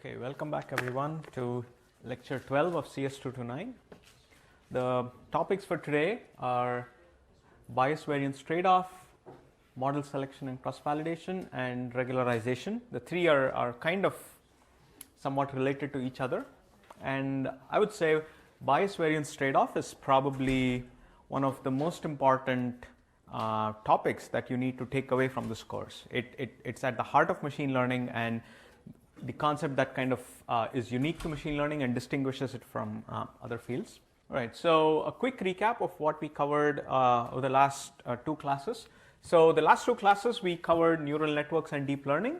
Okay, welcome back everyone to lecture 12 of CS229. The topics for today are bias variance trade-off, model selection and cross-validation, and regularization. The three are kind of somewhat related to each other, and I would say bias variance trade-off is probably one of the most important topics that you need to take away from this course. It's at the heart of machine learning, and the concept that kind of is unique to machine learning and distinguishes it from other fields. All right, so a quick recap of what we covered over the last two classes. So the last two classes we covered neural networks and deep learning,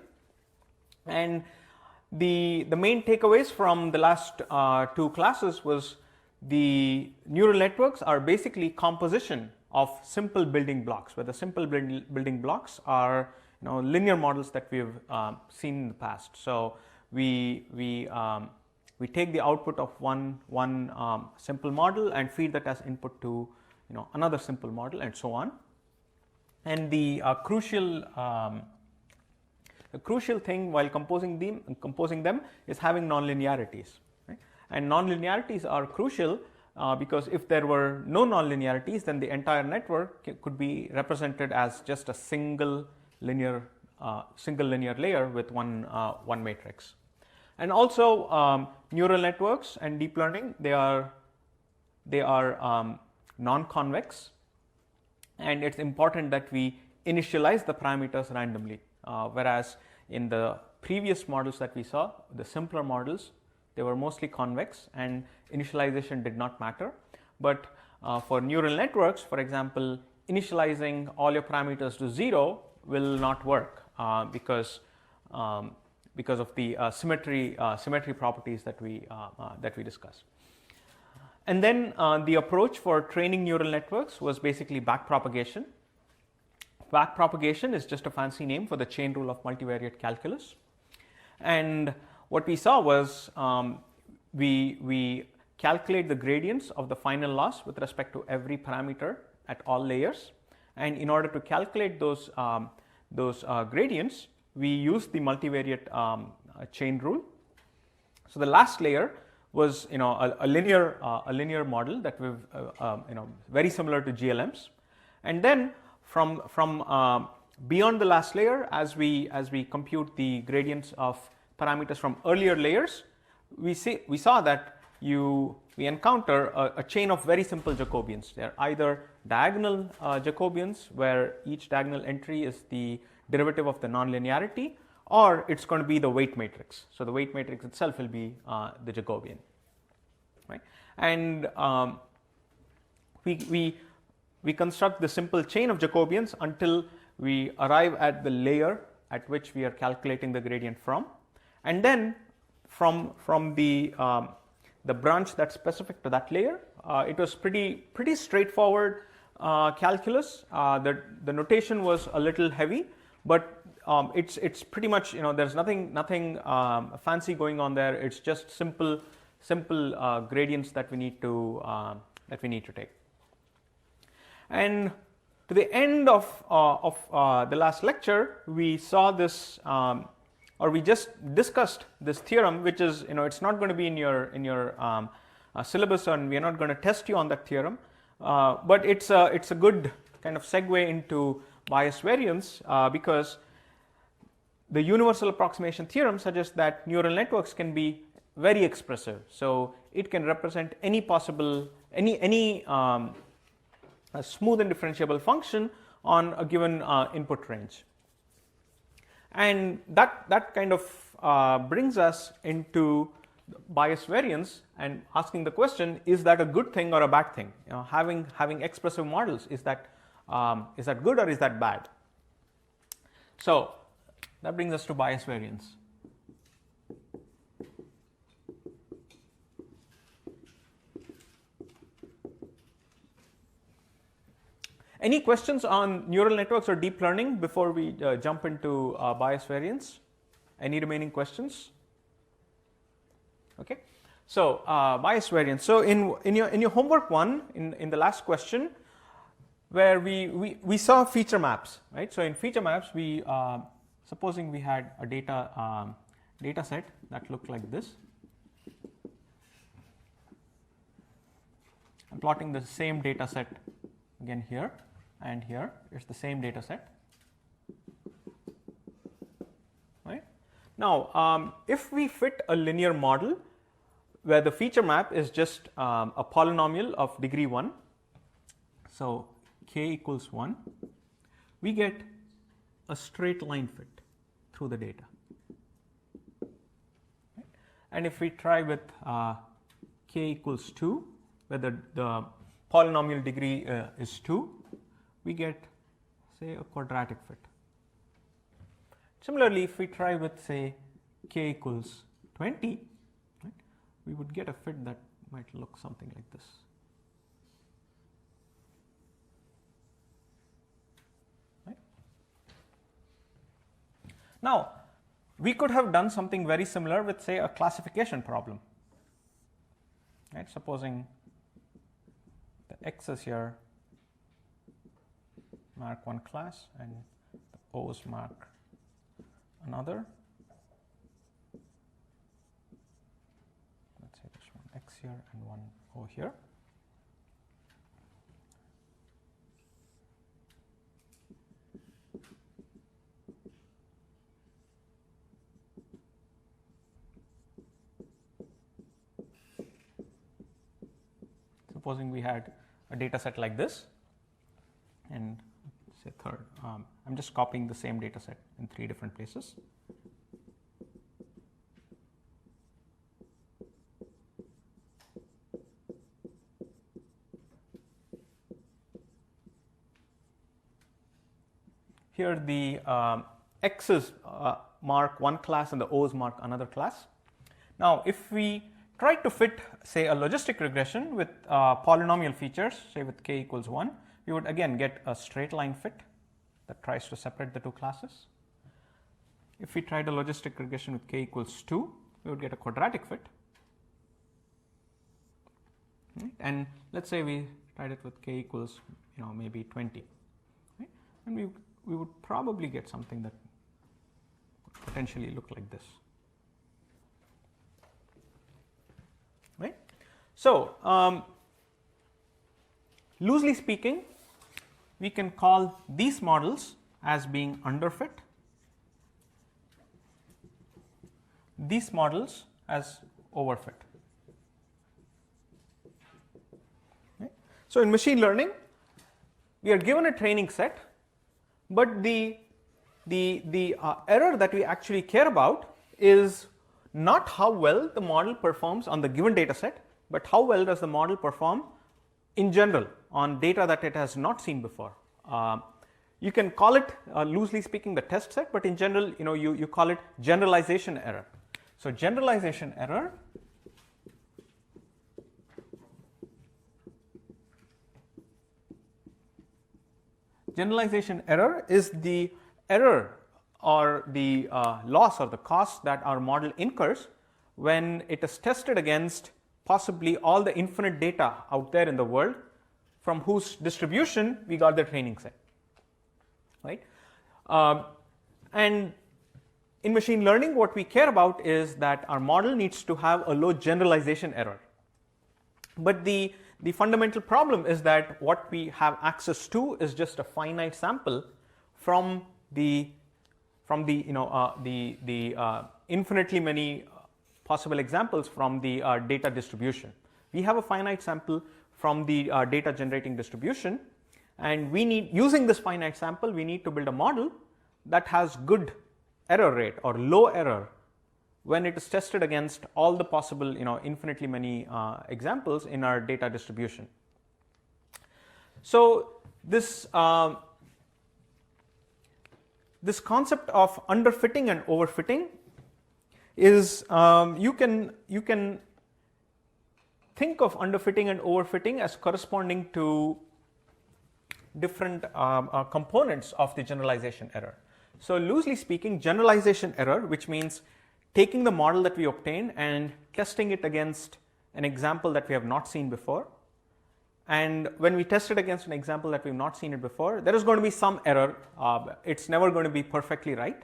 and the main takeaways from the last two classes was the neural networks are basically composition of simple building blocks, where the simple building blocks are linear models that we've seen in the past. So we take the output of one simple model and feed that as input to another simple model, and so on. And the crucial thing while composing them is having nonlinearities, right? And nonlinearities are crucial because if there were no nonlinearities, then the entire network could be represented as just a single linear layer with one matrix. And also neural networks and deep learning, they are non-convex, and it's important that we initialize the parameters randomly, whereas in the previous models that we saw, the simpler models, they were mostly convex and initialization did not matter. But for neural networks, for example, initializing all your parameters to 0 will not work because of the symmetry properties that we discussed. And then the approach for training neural networks was basically backpropagation. Backpropagation is just a fancy name for the chain rule of multivariate calculus. And what we saw was we calculate the gradients of the final loss with respect to every parameter at all layers. And in order to calculate those gradients, we use the multivariate chain rule. So the last layer was a linear model that we've very similar to GLMs, and then from beyond the last layer, as we compute the gradients of parameters from earlier layers, we saw that we encounter a chain of very simple Jacobians. They are either diagonal Jacobians, where each diagonal entry is the derivative of the nonlinearity, or it's going to be the weight matrix. So the weight matrix itself will be the Jacobian, right? And we construct the simple chain of Jacobians until we arrive at the layer at which we are calculating the gradient from, and then from the branch that's specific to that layer, it was pretty straightforward calculus. The notation was a little heavy, but it's pretty much there's nothing fancy going on there. It's just simple gradients that we need to take. And to the end of the last lecture, we saw this. Or we just discussed this theorem, which is it's not going to be in your syllabus, and we are not going to test you on that theorem, but it's a good kind of segue into bias variance because the universal approximation theorem suggests that neural networks can be very expressive. So it can represent any possible a smooth and differentiable function on a given input range. And that kind of brings us into bias variance and asking the question: is that a good thing or a bad thing? Having expressive models, is that good or is that bad? So that brings us to bias variance. Any questions on neural networks or deep learning before we jump into bias variance? Any remaining questions? Okay, so bias variance. So in your homework one, in the last question, where we saw feature maps, right? So in feature maps, we supposing we had a data data set that look like this. I'm plotting the same data set again here and here. It's the same data set. Right? Now, if we fit a linear model where the feature map is just a polynomial of degree 1, so k equals 1, we get a straight line fit through the data. Right? And if we try with k equals 2, where the polynomial degree is 2, we get, say, a quadratic fit. Similarly, if we try with, say, k equals 20, right, we would get a fit that might look something like this. Right? Now, we could have done something very similar with, say, a classification problem. Right? Supposing the x's here mark one class and the o's mark another. Let's say there's one x here and one o here. Supposing we had a data set like this, and say third, I'm just copying the same data set in 3 different places. Here the x's mark one class and the o's mark another class. Now, if we try to fit, say, a logistic regression with polynomial features, say with k equals 1, we would again get a straight line fit that tries to separate the 2 classes. If we tried a logistic regression with k equals 2, we would get a quadratic fit. Right? And let's say we tried it with k equals, maybe 20, right? And we would probably get something that would potentially look like this. Right? So, loosely speaking, we can call these models as being underfit, these models as overfit. Right? So, in machine learning, we are given a training set, but the error that we actually care about is not how well the model performs on the given data set, but how well does the model perform in general on data that it has not seen before. You can call it, loosely speaking, the test set, but in general, you call it generalization error. So, generalization error is the error or the loss or the cost that our model incurs when it is tested against possibly all the infinite data out there in the world from whose distribution we got the training set, right? And in machine learning, what we care about is that our model needs to have a low generalization error. But the fundamental problem is that what we have access to is just a finite sample from the infinitely many possible examples from the data distribution. We have a finite sample from the data generating distribution, and we need, using this finite sample, we need to build a model that has good error rate or low error when it is tested against all the possible infinitely many examples in our data distribution. So this this concept of underfitting and overfitting is you can think of underfitting and overfitting as corresponding to different components of the generalization error. So loosely speaking, generalization error, which means taking the model that we obtain and testing it against an example that we have not seen before. And when we test it against an example that we've not seen it before, there is going to be some error. It's never going to be perfectly right.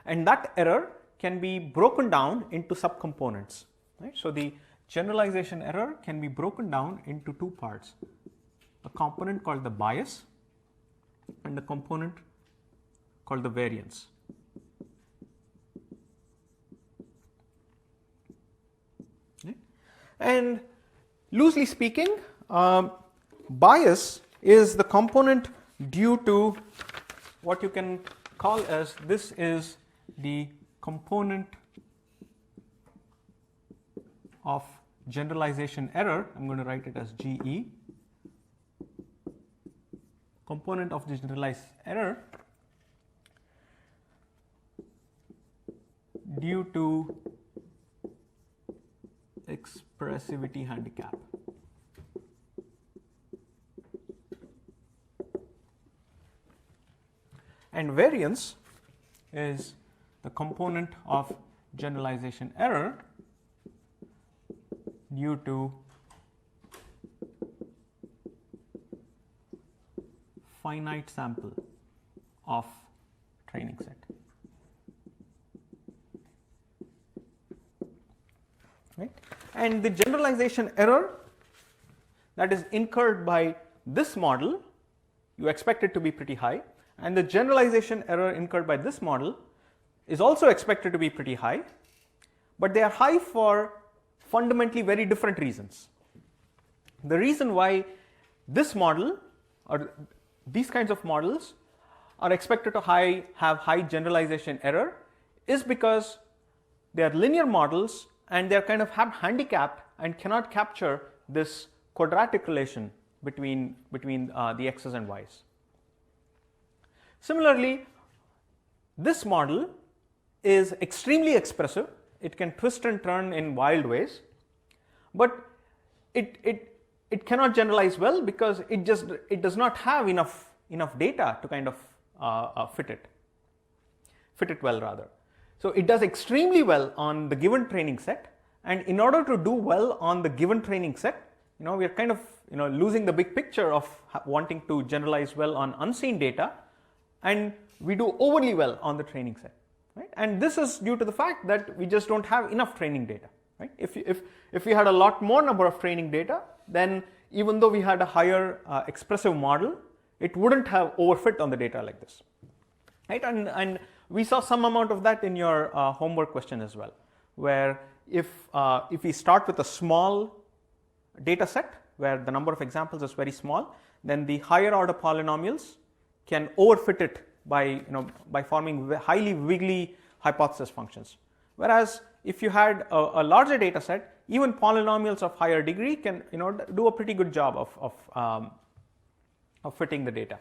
And that error can be broken down into subcomponents. Right? So the generalization error can be broken down into two parts, a component called the bias and a component called the variance. Right? And loosely speaking, bias is the component due to what you can call as, this is the component of generalization error. I'm going to write it as GE. Component of the generalized error due to expressivity handicap. And variance is the component of generalization error due to finite sample of training set. Right? And the generalization error that is incurred by this model, you expect it to be pretty high, and the generalization error incurred by this model is also expected to be pretty high, but they are high for fundamentally very different reasons. The reason why this model or these kinds of models are expected to have high generalization error is because they are linear models and they are kind of handicapped and cannot capture this quadratic relation between the x's and y's. Similarly, this model is extremely expressive. It can twist and turn in wild ways, but it cannot generalize well because it does not have enough data to kind of fit it well rather. So it does extremely well on the given training set, and in order to do well on the given training set, we are kind of losing the big picture of wanting to generalize well on unseen data, and we do overly well on the training set. Right? And this is due to the fact that we just don't have enough training data. Right? If we had a lot more number of training data, then even though we had a higher expressive model, it wouldn't have overfit on the data like this. Right? And we saw some amount of that in your homework question as well, where if we start with a small data set where the number of examples is very small, then the higher order polynomials can overfit it by forming highly wiggly hypothesis functions. Whereas if you had a larger data set, even polynomials of higher degree can do a pretty good job of fitting the data.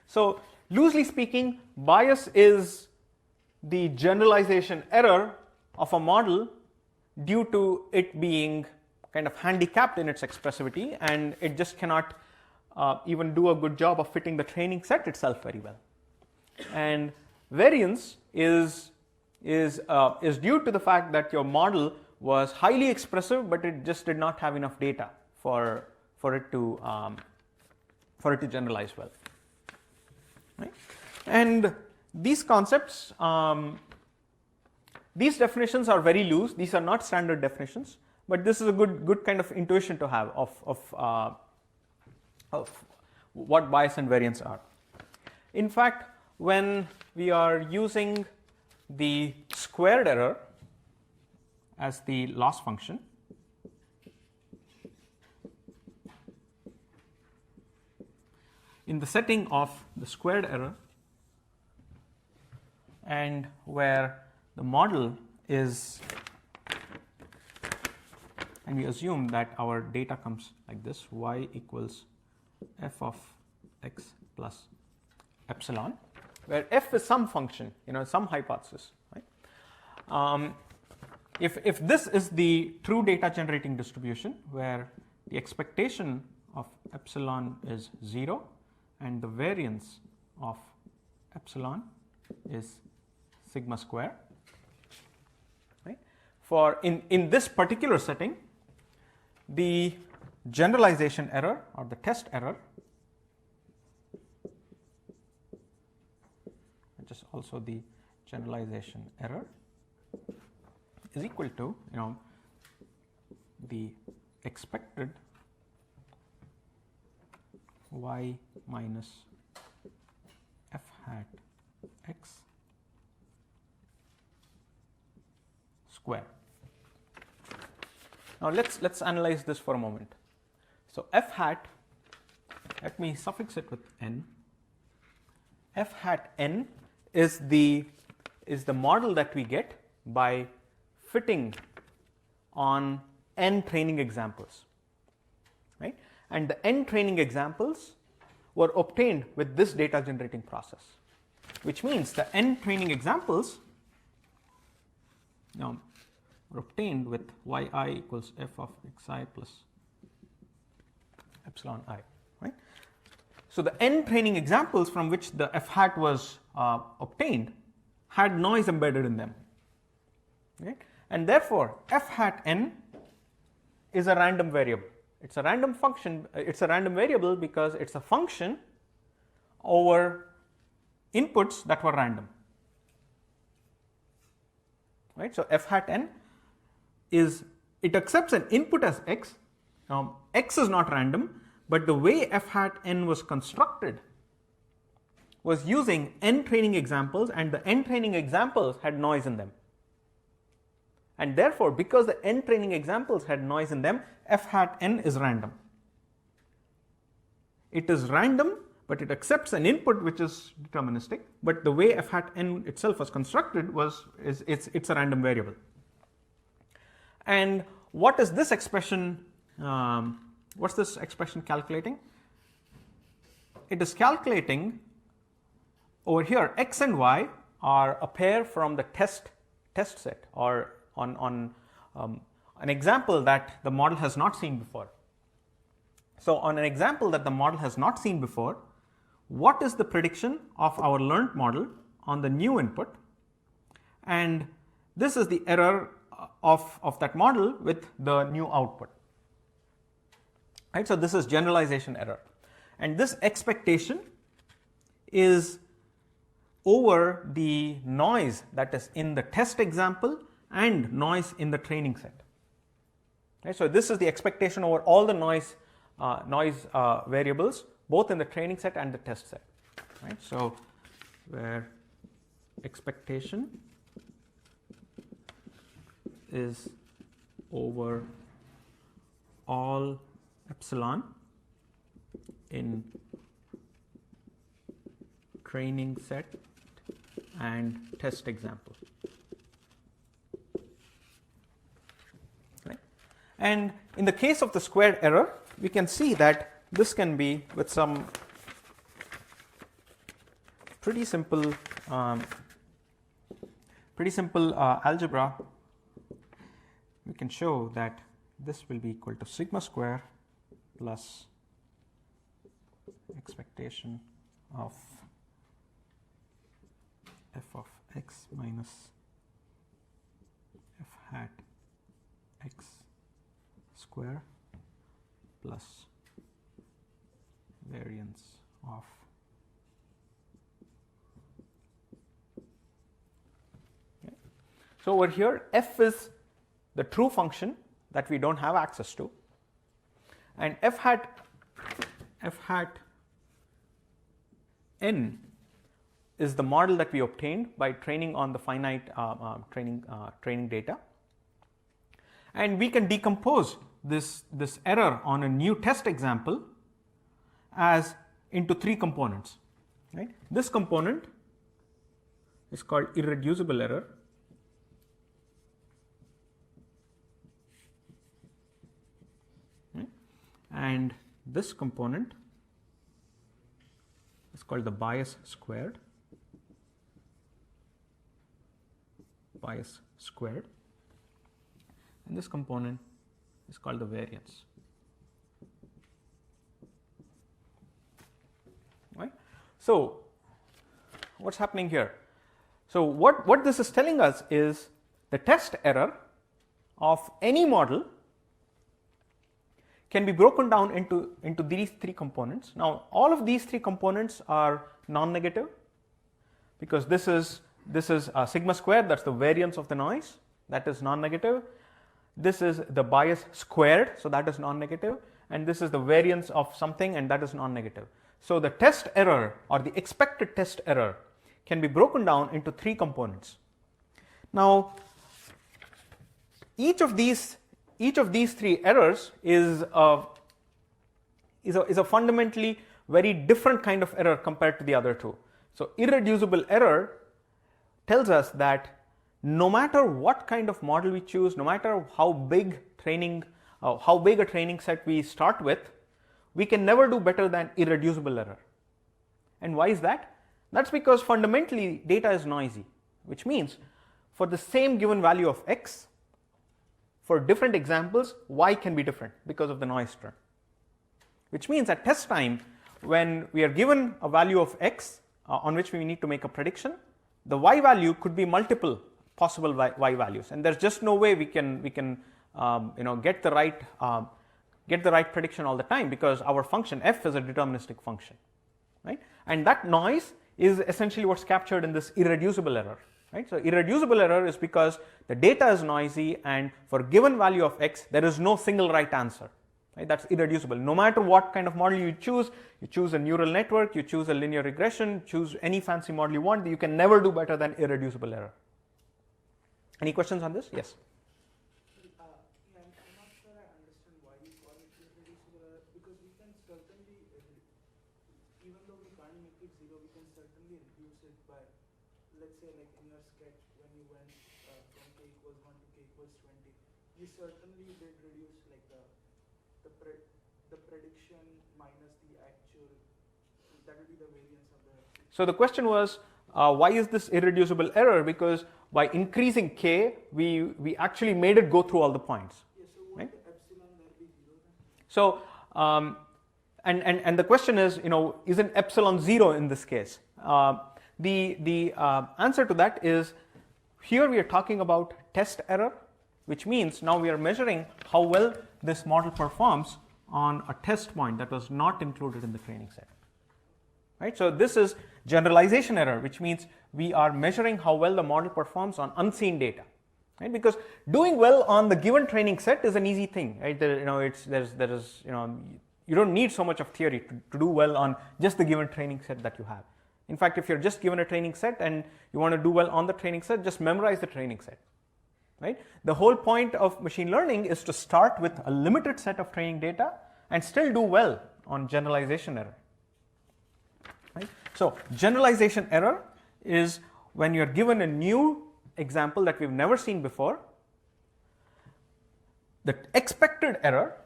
So loosely speaking, bias is the generalization error of a model due to it being kind of handicapped in its expressivity, and it just cannot even do a good job of fitting the training set itself very well. And variance is due to the fact that your model was highly expressive, but it just did not have enough data for it to generalize well. Right? And these concepts, these definitions are very loose. These are not standard definitions, but this is a good kind of intuition to have of what bias and variance are. In fact, when we are using the squared error as the loss function, in the setting of the squared error, and where the model is, and we assume that our data comes like this, y equals f of x plus epsilon, where f is some function, some hypothesis. Right? If this is the true data generating distribution, where the expectation of epsilon is 0 and the variance of epsilon is sigma square. Right? For in this particular setting, the generalization error or the test error, which is also the generalization error is equal to, the expected y minus f hat x square. Now let's analyze this for a moment. So f hat, let me suffix it with n. F hat n is the model that we get by fitting on n training examples, right? And the n training examples were obtained with this data generating process, which means the n training examples were obtained with yi equals f of xi plus epsilon I, right? So the n training examples from which the f hat was obtained had noise embedded in them, right? And therefore f hat n is a random variable. It's a random function, it's a random variable because it's a function over inputs that were random, right? So f hat n it accepts an input as x. Now x is not random, but the way f hat n was constructed was using n training examples, and the n training examples had noise in them. And therefore, because the n training examples had noise in them, f hat n is random. It is random, but it accepts an input which is deterministic. But the way f hat n itself was constructed it's a random variable. And what is this expression? What's this expression calculating? It is calculating over here x and y are a pair from the test set, or on an example that the model has not seen before. So on an example that the model has not seen before, what is the prediction of our learned model on the new input? And this is the error of that model with the new output. Right? So this is generalization error. And this expectation is over the noise that is in the test example and noise in the training set. Right? So this is the expectation over all the noise variables, both in the training set and the test set. Right? So where expectation is over all epsilon in training set and test example. Right? And in the case of the squared error, we can see that this can be with some pretty simple algebra. We can show that this will be equal to sigma square plus expectation of f of x minus f hat x square plus variance of So over here f is the true function that we don't have access to, and f hat n is the model that we obtained by training on the finite training data. And we can decompose this error on a new test example as into three components. Right? This component is called irreducible error. Right? And this component is called the bias squared. And this component is called the variance. Right? So what's happening here? So what this is telling us is the test error of any model can be broken down into these three components. Now all of these three components are non-negative, because this is this is sigma squared, that's the variance of the noise, that is non-negative. This is the bias squared, so that is non-negative, and this is the variance of something, and that is non-negative. So the test error or the expected test error can be broken down into three components. Now, each of these three errors is a fundamentally very different kind of error compared to the other two. So irreducible error tells us that no matter what kind of model we choose, no matter how big a training set we start with, we can never do better than irreducible error. And why is that? That's because fundamentally data is noisy, which means for the same given value of x, for different examples, y can be different because of the noise term. Which means at test time, when we are given a value of x on which we need to make a prediction, the y value could be multiple possible y values, and there's just no way we can get the right prediction all the time, because our function f is a deterministic function, right? And that noise is essentially what's captured in this irreducible error, right? So irreducible error is because the data is noisy, and for a given value of x, there is no single right answer. Right? That's irreducible. No matter what kind of model you choose a neural network, you choose a linear regression, choose any fancy model you want, you can never do better than irreducible error. Any questions on this? Yes. I'm not sure I understand why you call it irreducible error, because we can certainly, even though we can't make it zero, we can certainly reduce it by, let's say, like in your sketch, when you went from k equals 1 to k equals 20, you certainly did reduce like the prediction minus the actual, that would be the variance of the. So the question was, why is this irreducible error? Because by increasing k, we actually made it go through all the points. Yeah, so would right? the epsilon there be zero then? So, and the question is, isn't epsilon zero in this case? The answer to that is, here we are talking about test error, which means now we are measuring how well this model performs on a test point that was not included in the training set. Right? So this is generalization error, which means we are measuring how well the model performs on unseen data. Right? Because doing well on the given training set is an easy thing. Right? You don't need so much of theory to do well on just the given training set that you have. In fact, if you're just given a training set and you want to do well on the training set, just memorize the training set. Right? The whole point of machine learning is to start with a limited set of training data and still do well on generalization error. Right? So generalization error is when you're given a new example that we've never seen before. The expected error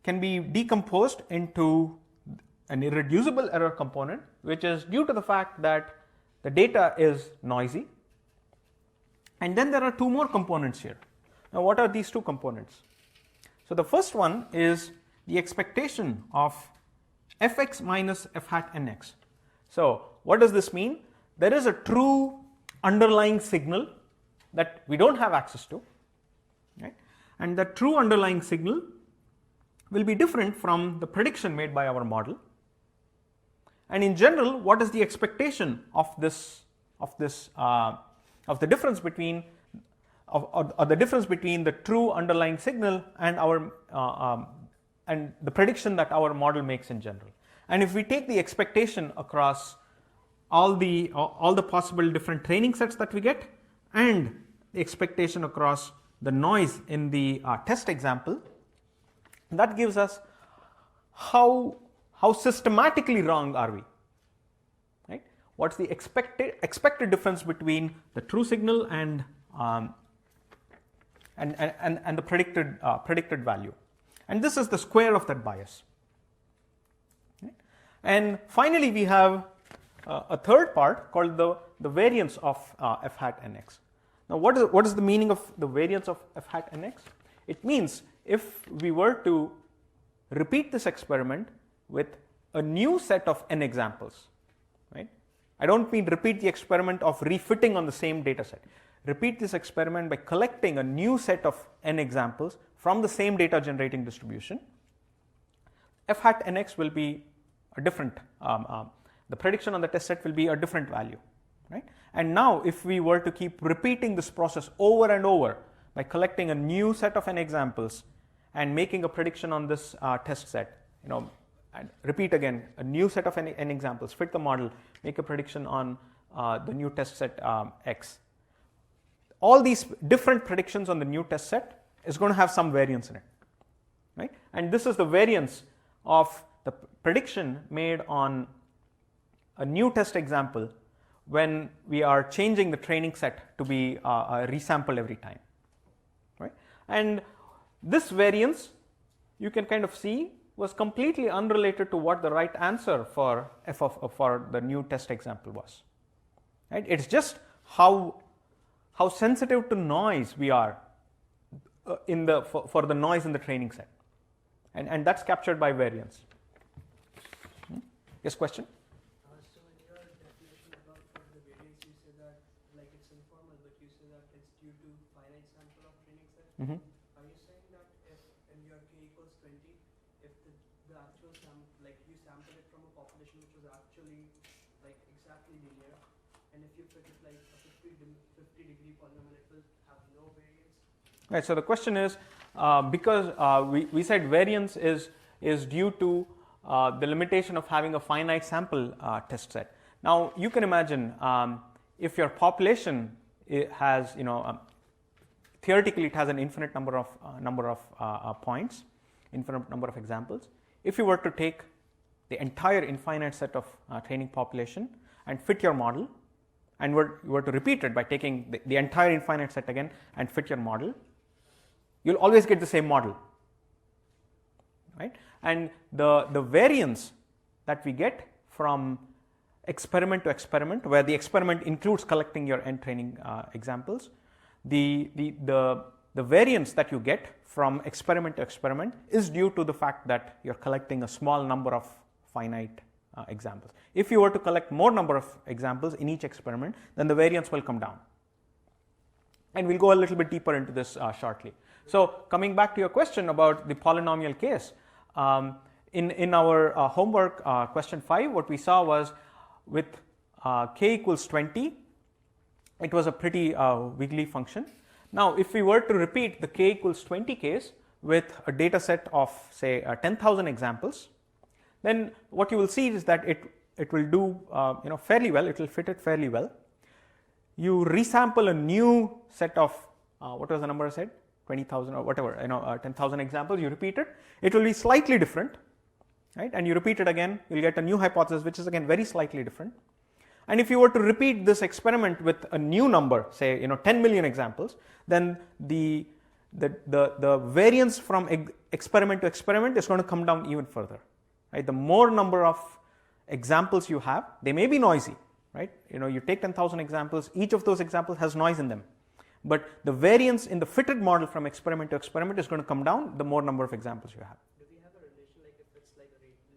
can be decomposed into an irreducible error component, which is due to the fact that the data is noisy. And then there are two more components here. Now, what are these two components? So the first one is the expectation of fx minus f hat nx. So what does this mean? There is a true underlying signal that we don't have access to, right? And that true underlying signal will be different from the prediction made by our model. And in general, what is the expectation of the difference between the true underlying signal and and the prediction that our model makes in general? And if we take the expectation across all the possible different training sets that we get, and the expectation across the noise in the test example, that gives us how systematically wrong are we, right? What's the expected difference between the true signal and the predicted value, and this is the square of that bias. Okay? And finally, we have a third part called the variance of f hat nx. Now, what is the meaning of the variance of f hat nx? It means if we were to repeat this experiment with a new set of n examples, right? I don't mean repeat the experiment of refitting on the same data set. Repeat this experiment by collecting a new set of n examples from the same data generating distribution. F hat nx will be a different, the prediction on the test set will be a different value, right? And now if we were to keep repeating this process over and over by collecting a new set of n examples and making a prediction on this test set, and repeat again a new set of n examples, fit the model, make a prediction on the new test set x. All these different predictions on the new test set is going to have some variance in it, right? And this is the variance of the prediction made on a new test example when we are changing the training set to be resampled every time, right? And this variance, you can kind of see, was completely unrelated to what the right answer for for the new test example was, right? It's just how sensitive to noise we are for the noise in the training set, and that's captured by variance. Yes, question? So in your definition about for the variance, you say that like it's informal, but you say that it's due to finite sample of training set. Mm-hmm. Are you saying that if in your k equals 20, if the actual like you sample it from a population which was actually like exactly linear, and if you fit it like a 50 degree polynomial, it will have no variance? Right. So the question is, because we said variance is due to the limitation of having a finite sample test set. Now you can imagine if your population has, theoretically it has an infinite number of points, infinite number of examples. If you were to take the entire infinite set of training population and fit your model, and were to repeat it by taking the entire infinite set again and fit your model, you'll always get the same model, right? And the variance that we get from experiment to experiment, where the experiment includes collecting your n training examples, the variance that you get from experiment to experiment is due to the fact that you're collecting a small number of finite examples. If you were to collect more number of examples in each experiment, then the variance will come down. And we'll go a little bit deeper into this shortly. So coming back to your question about the polynomial case, in our homework question 5, what we saw was with k equals 20, it was a pretty wiggly function. Now if we were to repeat the k equals 20 case with a data set of say 10,000 examples, then what you will see is that it will do fairly well, it will fit it fairly well. You resample a new set of, what was the number I said? 20,000 or whatever, 10,000 examples, you repeat it, it will be slightly different, right? And you repeat it again, you'll get a new hypothesis which is again very slightly different. And if you were to repeat this experiment with a new number, say 10 million examples, then the variance from experiment to experiment is going to come down even further, right? The more number of examples you have, they may be noisy, right? You take 10,000 examples, each of those examples has noise in them. But the variance in the fitted model from experiment to experiment is going to come down the more number of examples you have. Do we have a relation like if it's like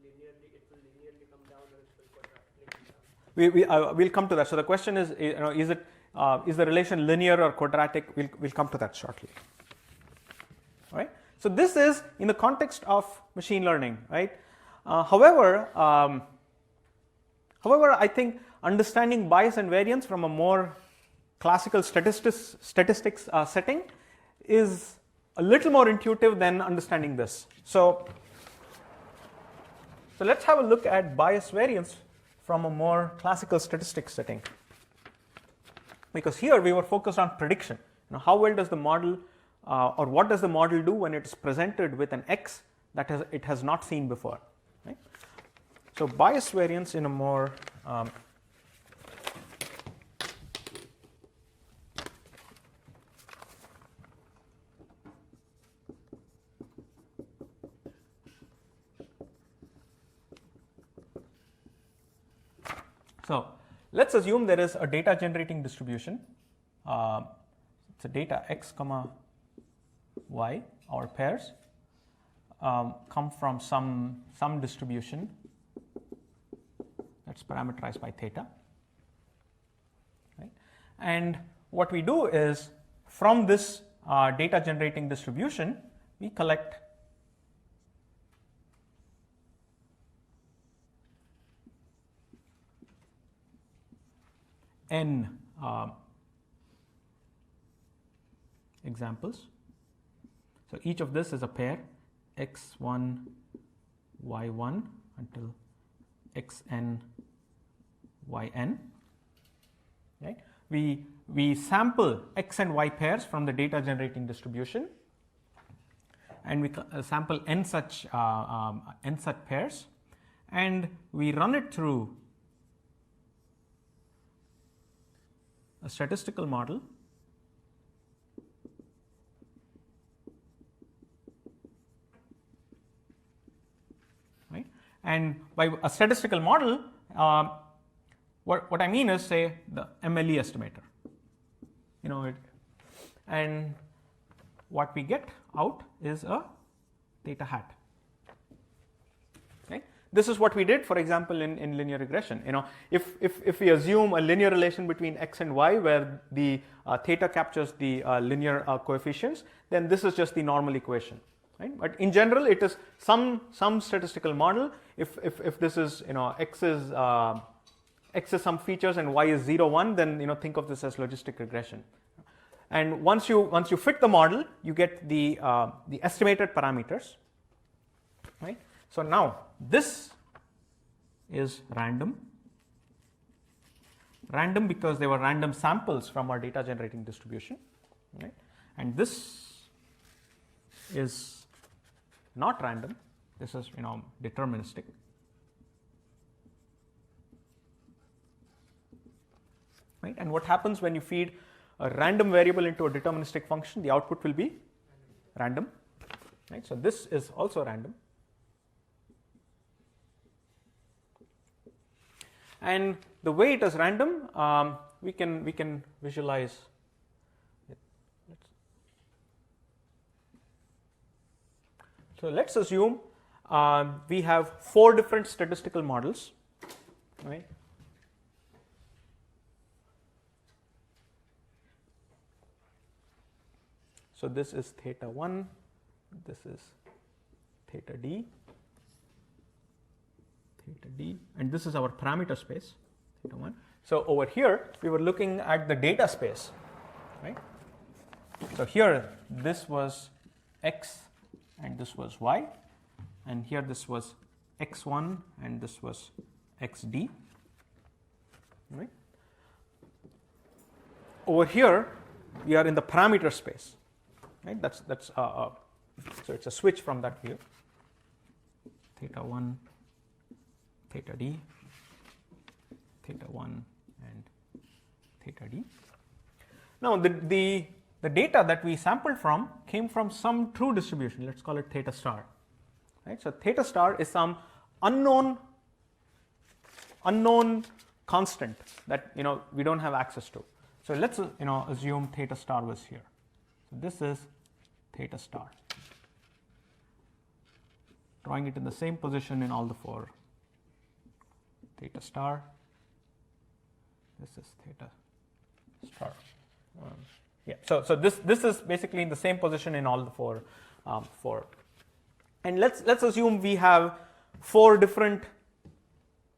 linearly, it will linearly come down or it will quadratically come down? We'll come to that. So the question is is the relation linear or quadratic? We'll come to that shortly. All right. So this is in the context of machine learning, right? However, I think understanding bias and variance from a more classical statistics setting is a little more intuitive than understanding this. So let's have a look at bias variance from a more classical statistics setting, because here we were focused on prediction. How well does the model or what does the model do when it is presented with an x that it has not seen before, right? So bias variance in a more so let's assume there is a data generating distribution. It's a data x comma y, or pairs come from some distribution that's parameterized by theta, right? And what we do is from this data generating distribution we collect n examples. So each of this is a pair x1, y1 until xn, yn. Right? We sample x and y pairs from the data generating distribution, and we sample n such pairs, and we run it through a statistical model right. And by a statistical model, what I mean is, say, the MLE estimator, and what we get out is a theta hat. Okay? This is what we did, for example, in linear regression. If we assume a linear relation between x and y where the theta captures the linear coefficients, then this is just the normal equation. Right? But in general, it is some statistical model. If this is x is some features and y is 0, 1, then think of this as logistic regression. And once you fit the model, you get the estimated parameters. Right? So now this is random because they were random samples from our data generating distribution. Right? And this is not random. This is deterministic. Right? And what happens when you feed a random variable into a deterministic function? The output will be random. Right? So this is also random. And the way it is random, we can visualize it. So let's assume we have 4 different statistical models, right? So this is theta 1, this is theta d, and this is our parameter space, theta 1. So over here, we were looking at the data space, right? So here, this was x and this was y, and here this was x1 and this was xd, right? Over here, we are in the parameter space, right? So it's a switch from that view. Theta 1, theta d, theta 1 and theta d. Now the data that we sampled from came from some true distribution. Let's call it theta star. Right? So theta star is some unknown constant that we don't have access to. So let's assume theta star was here. So this is theta star. Drawing it in the same position in all the 4. Theta star. This is theta star. Yeah. So this is basically in the same position in all the 4. And let's assume we have 4 different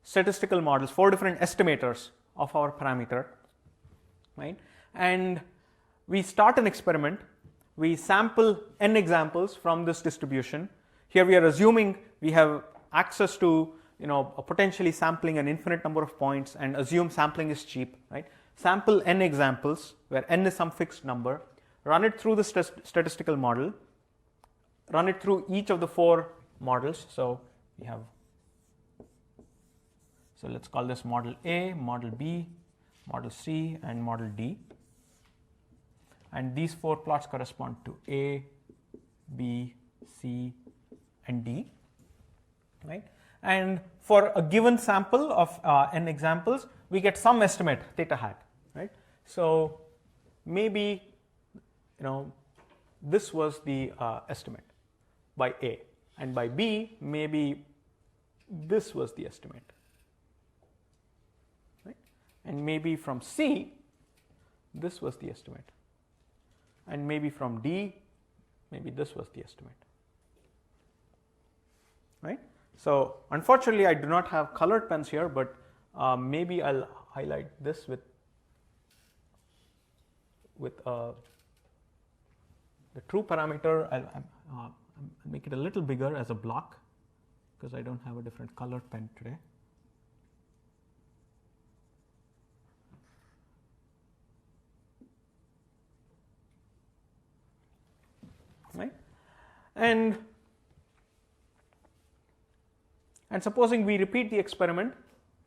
statistical models, 4 different estimators of our parameter, right? And we start an experiment. We sample n examples from this distribution. Here we are assuming we have access to potentially sampling an infinite number of points, and assume sampling is cheap, right? Sample n examples where n is some fixed number, run it through the statistical model, run it through each of the 4 models. So we have, so let's call this model A, model B, model C, and model D. And these 4 plots correspond to A, B, C, and D, right? And for a given sample of n examples, we get some estimate, theta hat, right? So maybe this was the estimate by A, and by B, maybe this was the estimate, right? And maybe from C, this was the estimate, and maybe from D, maybe this was the estimate, right? So unfortunately, I do not have colored pens here, but maybe I'll highlight this with the true parameter. I'll make it a little bigger as a block because I don't have a different colored pen today. Right? And supposing we repeat the experiment,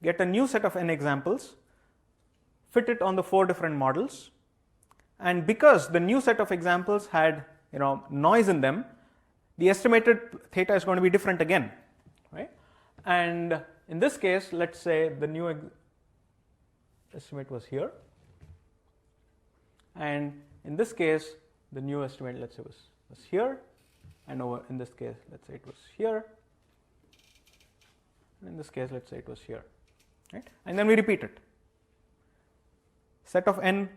get a new set of n examples, fit it on the 4 different models, and because the new set of examples had noise in them, the estimated theta is going to be different again, right? And in this case, let's say the new estimate was here, and in this case the new estimate, let's say, was here, and over in this case, let's say it was here, and in this case, let's say it was here, right? And then we repeat it. Set of n,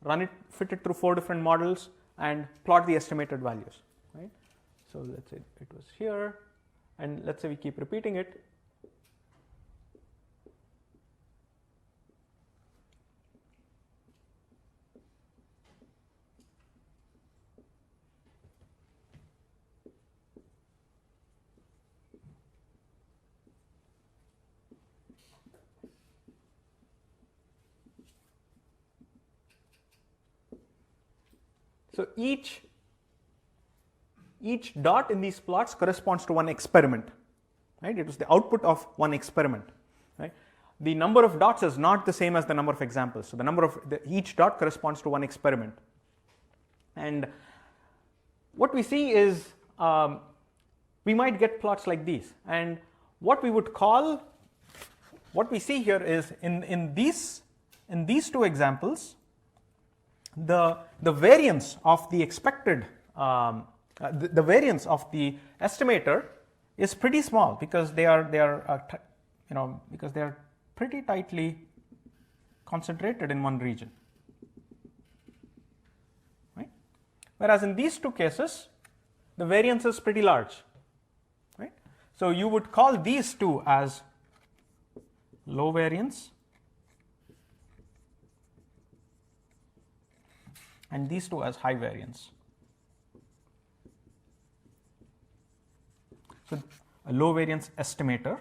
run it, fit it through 4 different models, and plot the estimated values, right? So let's say it was here, and let's say we keep repeating it. So each dot in these plots corresponds to one experiment, right? It was the output of one experiment, right? The number of dots is not the same as the number of examples. So the number of each dot corresponds to one experiment. And what we see is we might get plots like these. And what we see here is in these 2 examples, the variance of the expected the variance of the estimator is pretty small because they are pretty tightly concentrated in one region, right? Whereas in these 2 cases, the variance is pretty large, right? So you would call these 2 as low variance, and these 2 as high variance. So a low variance estimator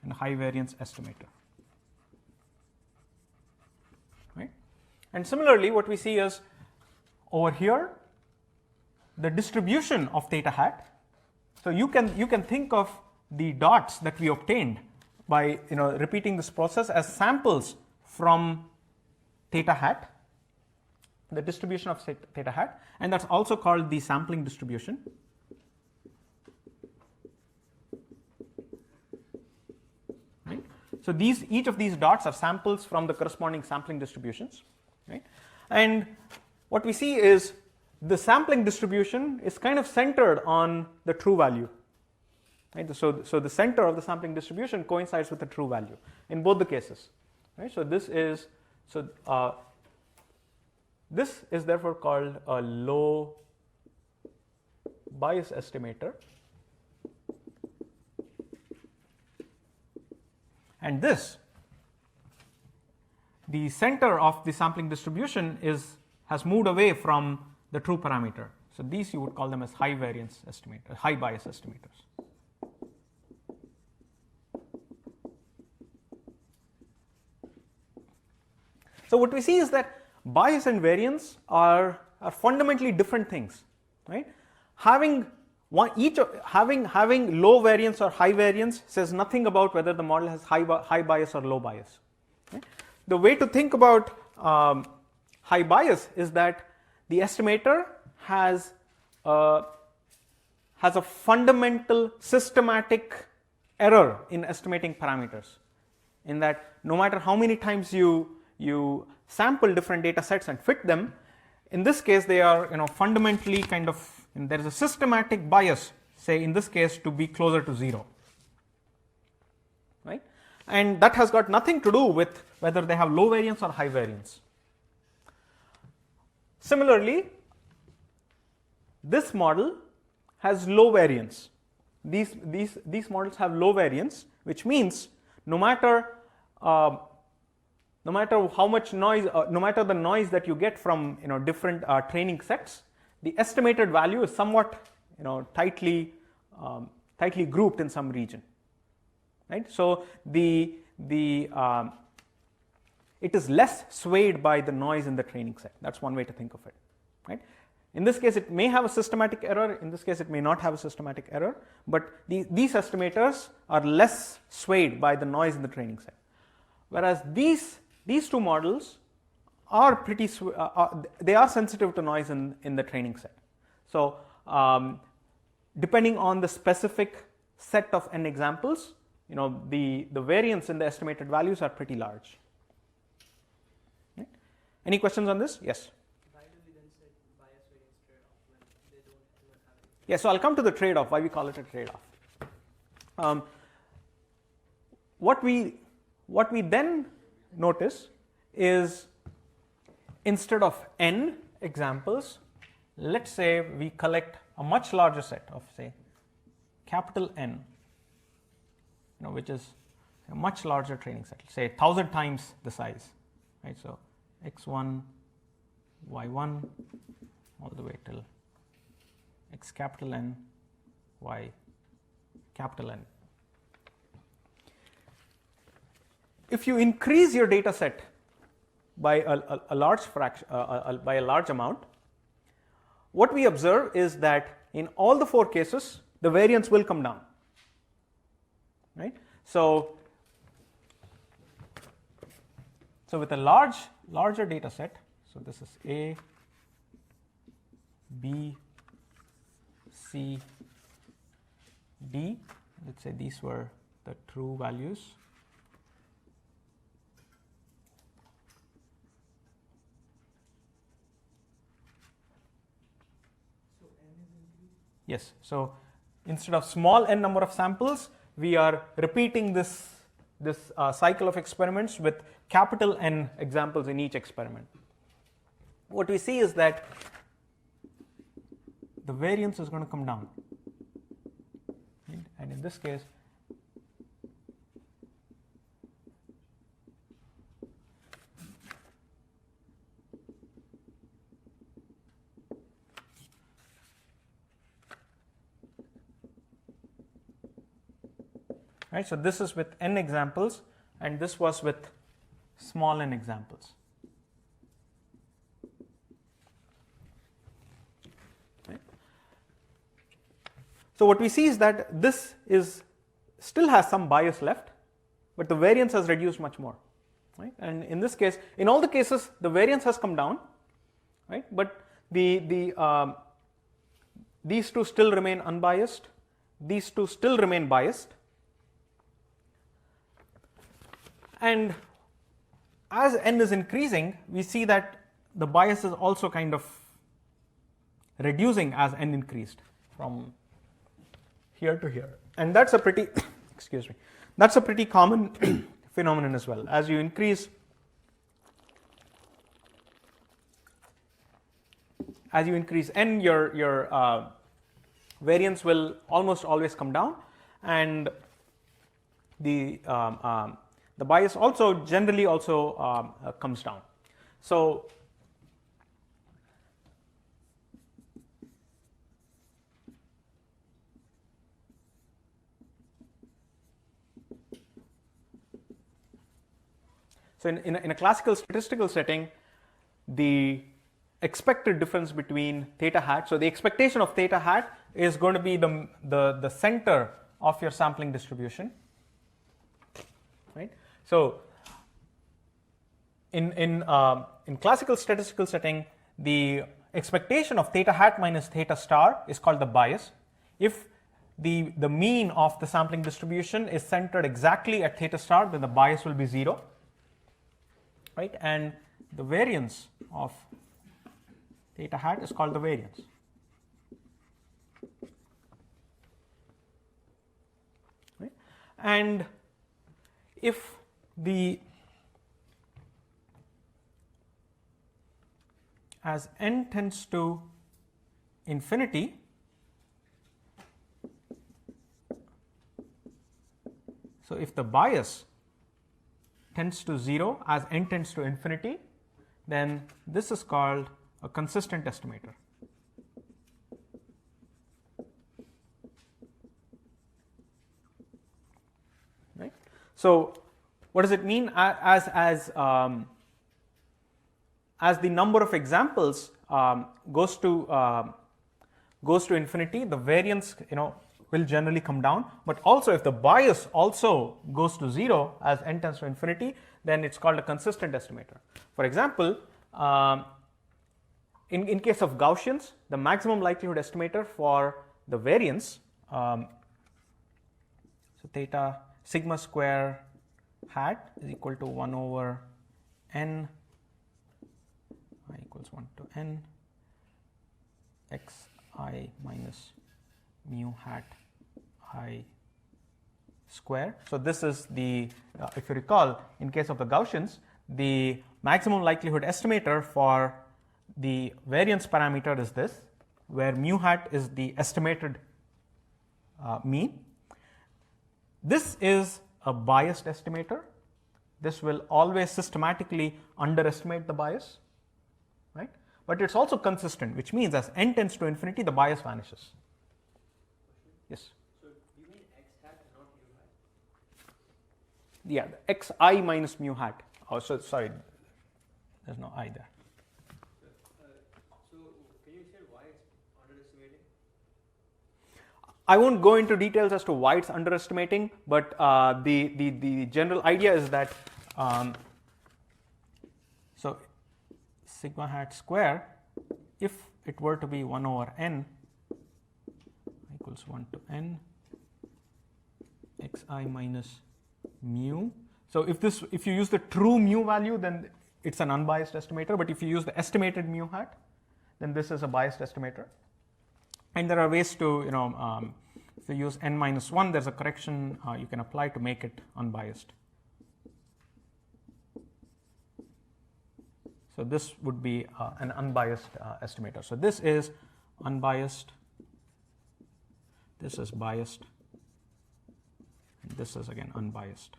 and a high variance estimator, right? And similarly, what we see is over here the distribution of theta hat. So you can think of the dots that we obtained by repeating this process as samples from theta hat, the distribution of theta hat, and that's also called the sampling distribution. Right? So each of these dots are samples from the corresponding sampling distributions, right? And what we see is the sampling distribution is kind of centered on the true value, right? So the center of the sampling distribution coincides with the true value in both the cases, right? So this is therefore called a low bias estimator, and the center of the sampling distribution has moved away from the true parameter. So these you would call them as high variance estimator, high bias estimators. So what we see is that bias and variance are fundamentally different things, right? Having low variance or high variance says nothing about whether the model has high bias or low bias. Right? The way to think about high bias is that the estimator has a fundamental systematic error in estimating parameters, in that no matter how many times you sample different data sets and fit them, in this case they are fundamentally there is a systematic bias, say in this case, to be closer to 0, right? And that has got nothing to do with whether they have low variance or high variance. Similarly, this model has low variance. These models have low variance, which means no matter no matter how much noise, no matter the noise that you get from different training sets, the estimated value is somewhat tightly grouped in some region, right? So it is less swayed by the noise in the training set. That's one way to think of it, right? In this case, it may have a systematic error. In this case, it may not have a systematic error. But these estimators are less swayed by the noise in the training set. Whereas these two models are pretty they are sensitive to noise in the training set. So depending on the specific set of n examples, the variance in the estimated values are pretty large. Right? Any questions on this? Yes. Why do we then say bias variance trade-off when they don't even have it? Yeah, so I'll come to the trade-off, why we call it a trade-off. What we then notice is, instead of n examples, let's say we collect a much larger set of, say, capital N, which is a much larger training set, say 1,000 times the size, right? So x1, y1, all the way till x capital N, y capital N. If you increase your data set by a large fraction, by a large amount, what we observe is that in all the 4 cases, the variance will come down, right? So with a larger data set, so this is A, B, C, D. Let's say these were the true values. So n is increased? Yes. So instead of small n number of samples, we are repeating this cycle of experiments with capital N examples in each experiment. What we see is that the variance is going to come down, right? And in this case, right? So this is with n examples, and this was with small n examples. Right? So what we see is that this still has some bias left, but the variance has reduced much more, right? And in this case, in all the cases, the variance has come down, right? But these two still remain unbiased. These two still remain biased. And as n is increasing, we see that the bias is also kind of reducing as n increased from here to here. And that's a pretty, excuse me, that's a pretty common phenomenon as well. As you increase n, your variance will almost always come down, and the bias also generally also comes down. So in a classical statistical setting, the expected difference between theta hat, so the expectation of theta hat is going to be the center of your sampling distribution, right? So in classical statistical setting, the expectation of theta hat minus theta star is called the bias. If the mean of the sampling distribution is centered exactly at theta star, then the bias will be 0, right? And the variance of theta hat is called the variance. Right? And if as n tends to infinity, so if the bias tends to 0 as n tends to infinity, then this is called a consistent estimator. Right? So what does it mean? As the number of examples goes to infinity, the variance will generally come down. But also, if the bias also goes to 0 as n tends to infinity, then it's called a consistent estimator. For example, in case of Gaussians, the maximum likelihood estimator for the variance, so theta sigma square hat is equal to 1 over n I equals 1 to n xi minus mu hat I square. So this is the, if you recall, in case of the Gaussians, the maximum likelihood estimator for the variance parameter is this, where mu hat is the estimated mean. This is a biased estimator. This will always systematically underestimate the bias, right? But it's also consistent, which means as n tends to infinity, the bias vanishes. Yes? So do you mean x hat, not mu hat? Yeah, the xi minus mu hat. Oh, so sorry, there's no I there. So can you say why it's underestimating? I won't go into details as to why it's underestimating, but the general idea is that so sigma hat square, if it were to be 1 over n equals 1 to n xi minus mu. So if you use the true mu value, then it's an unbiased estimator. But if you use the estimated mu hat, then this is a biased estimator. And there are ways to, if you use n minus 1, there's a correction you can apply to make it unbiased. So this would be an unbiased estimator. So this is unbiased, this is biased, and this is again unbiased.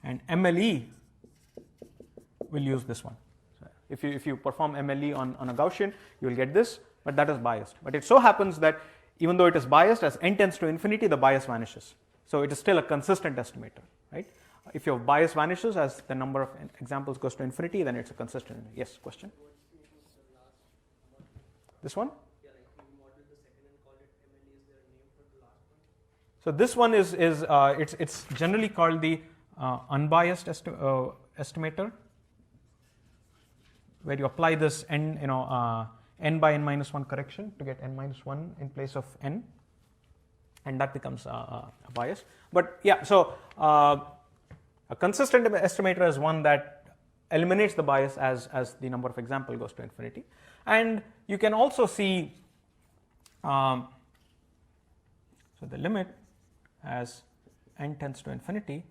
And MLE will use this one. So if you perform MLE on a Gaussian, you will get this, but that is biased. But it so happens that even though it is biased, as n tends to infinity, the bias vanishes. So it is still a consistent estimator, right? If your bias vanishes as the number of examples goes to infinity, then it's a consistent. Yes, question? This one? Yeah, like you modeled the second and called it MLE. Is there a name for the last one? So this one is it's generally called the unbiased estimator, where you apply this n n by n minus 1 correction to get n minus 1 in place of n, and that becomes a bias. But yeah, so a consistent estimator is one that eliminates the bias as the number of example goes to infinity. And you can also see so the limit as n tends to infinity,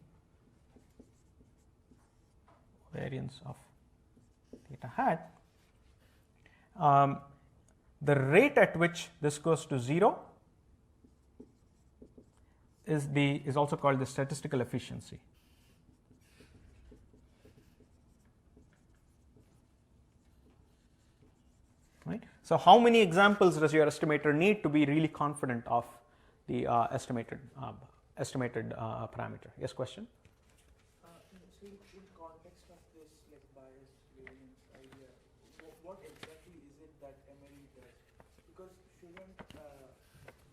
variance of theta hat, the rate at which this goes to 0 is also called the statistical efficiency. Right? So how many examples does your estimator need to be really confident of the estimated parameter? Yes, question? So in context of this like bias variance idea, what exactly is it that MLE does? Because shouldn't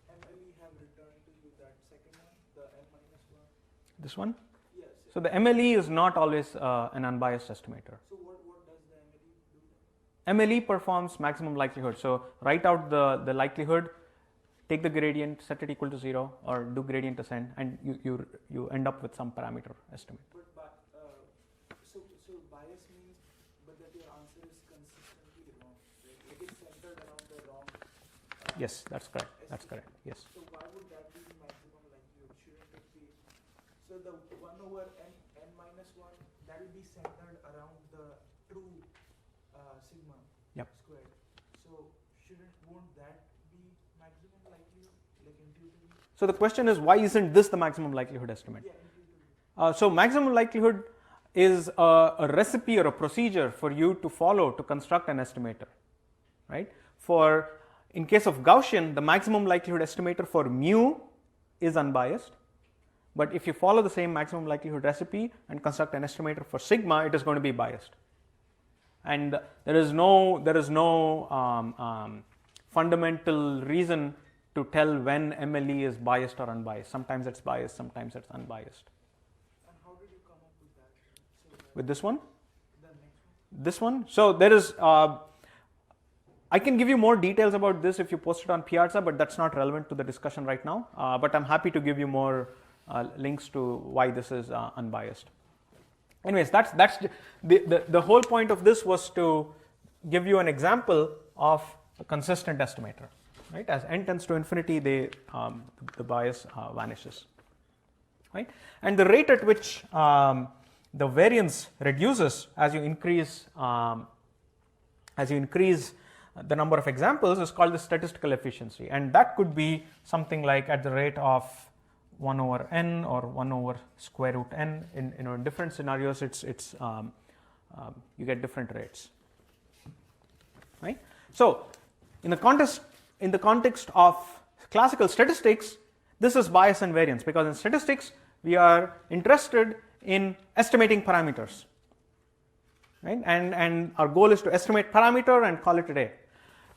MLE have returned to you that second one, the n minus 1? This one? Yes. So the MLE is not always an unbiased estimator. So what does the MLE do? MLE performs maximum likelihood. So write out the likelihood, take the gradient, set it equal to 0, or do gradient descent, and you end up with some parameter estimate. But so bias means, but that your answer is consistently wrong. Right? It is centered around the wrong. Yes, that's correct. That's correct. Yes. So why would that be the maximum likelihood? Shouldn't it be? So the 1 over n minus 1, that will be centered around the true sigma squared. So won't that be maximum likelihood, like intuitively? So the question is, why isn't this the maximum likelihood estimate? Yeah, intuitively. So maximum likelihood is a recipe or a procedure for you to follow to construct an estimator, right? In case of Gaussian, the maximum likelihood estimator for mu is unbiased, but if you follow the same maximum likelihood recipe and construct an estimator for sigma, it is going to be biased. And there is no fundamental reason to tell when MLE is biased or unbiased. Sometimes it's biased, sometimes it's unbiased. And how did you come up with that? With this one? The next one? This one? So there is, I can give you more details about this if you post it on Piazza, but that's not relevant to the discussion right now. But I'm happy to give you more links to why this is unbiased. Anyways, that's the whole point of this was to give you an example of a consistent estimator. Right? As n tends to infinity, the bias vanishes. Right? And the rate at which the variance reduces as you increase the number of examples is called the statistical efficiency, and that could be something like at the rate of 1 over n or 1 over square root n. In different scenarios, you get different rates. Right? So in the context of classical statistics, this is bias and variance, because in statistics we are interested in estimating parameters, right? And our goal is to estimate parameter and call it a day.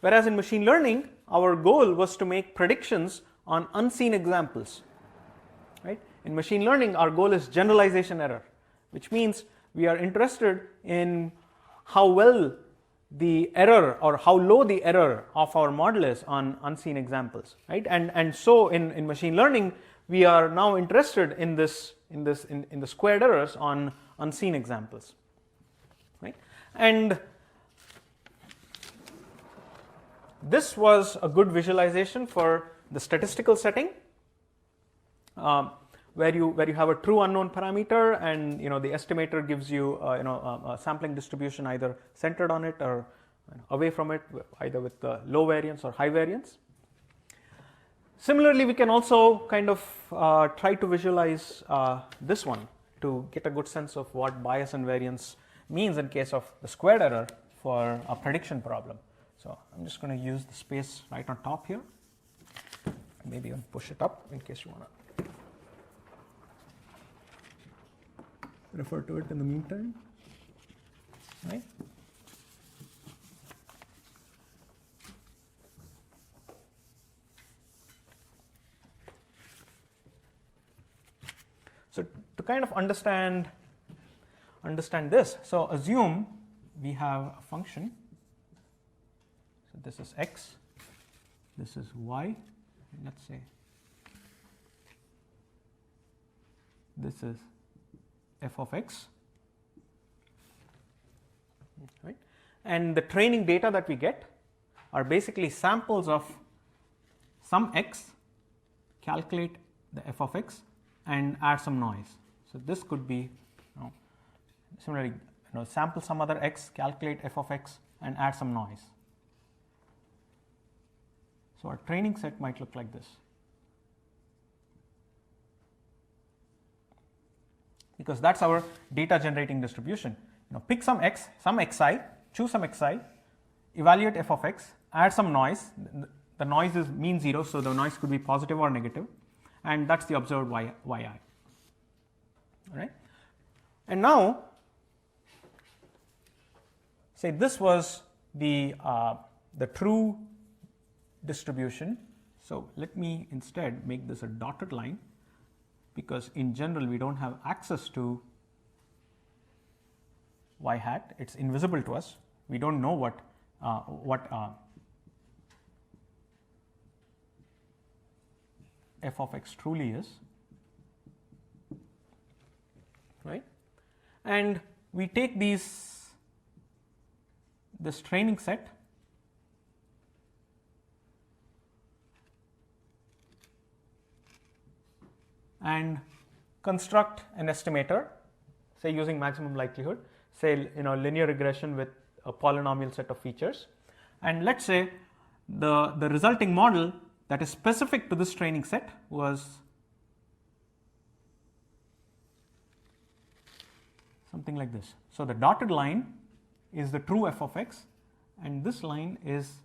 Whereas in machine learning, our goal was to make predictions on unseen examples, right? In machine learning, our goal is generalization error, which means we are interested in how well the error or how low the error of our model is on unseen examples, right? And so in machine learning, we are now interested in the squared errors on unseen examples, right? And this was a good visualization for the statistical setting, where you have a true unknown parameter, and the estimator gives you a sampling distribution either centered on it or away from it, either with low variance or high variance. Similarly, we can also kind of try to visualize this one to get a good sense of what bias and variance means in case of the squared error for a prediction problem. So I'm just going to use the space right on top here. Maybe I'll push it up in case you want to refer to it in the meantime. Right? So to kind of understand this, so assume we have a function. So this is x, this is y, and let's say this is f of x, right? And the training data that we get are basically samples of some x, calculate the f of x, and add some noise. So this could be, similarly, sample some other x, calculate f of x, and add some noise. So our training set might look like this, because that's our data generating distribution. Pick some x, some xi, choose some xi, evaluate f of x, add some noise. The noise is mean 0, so the noise could be positive or negative, and that's the observed yi. All right? And now, say this was the true distribution. So let me instead make this a dotted line, because in general we don't have access to y hat. It's invisible to us. We don't know what f of x truly is, right? And we take this training set and construct an estimator, say using maximum likelihood, say linear regression with a polynomial set of features, and let's say the resulting model that is specific to this training set was something like this. So the dotted line is the true f of x, and this line is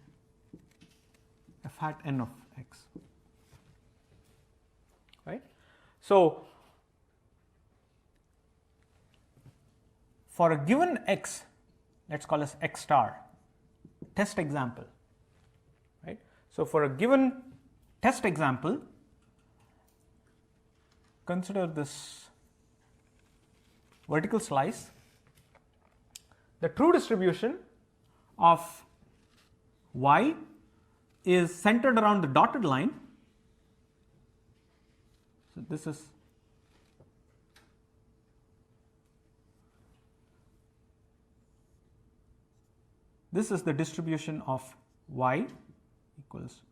f hat n of x, right? So for a given x, let's call this x star, test example, right? So for a given test example, consider this vertical slice. The true distribution of y is centered around the dotted line. So this is the distribution of y equals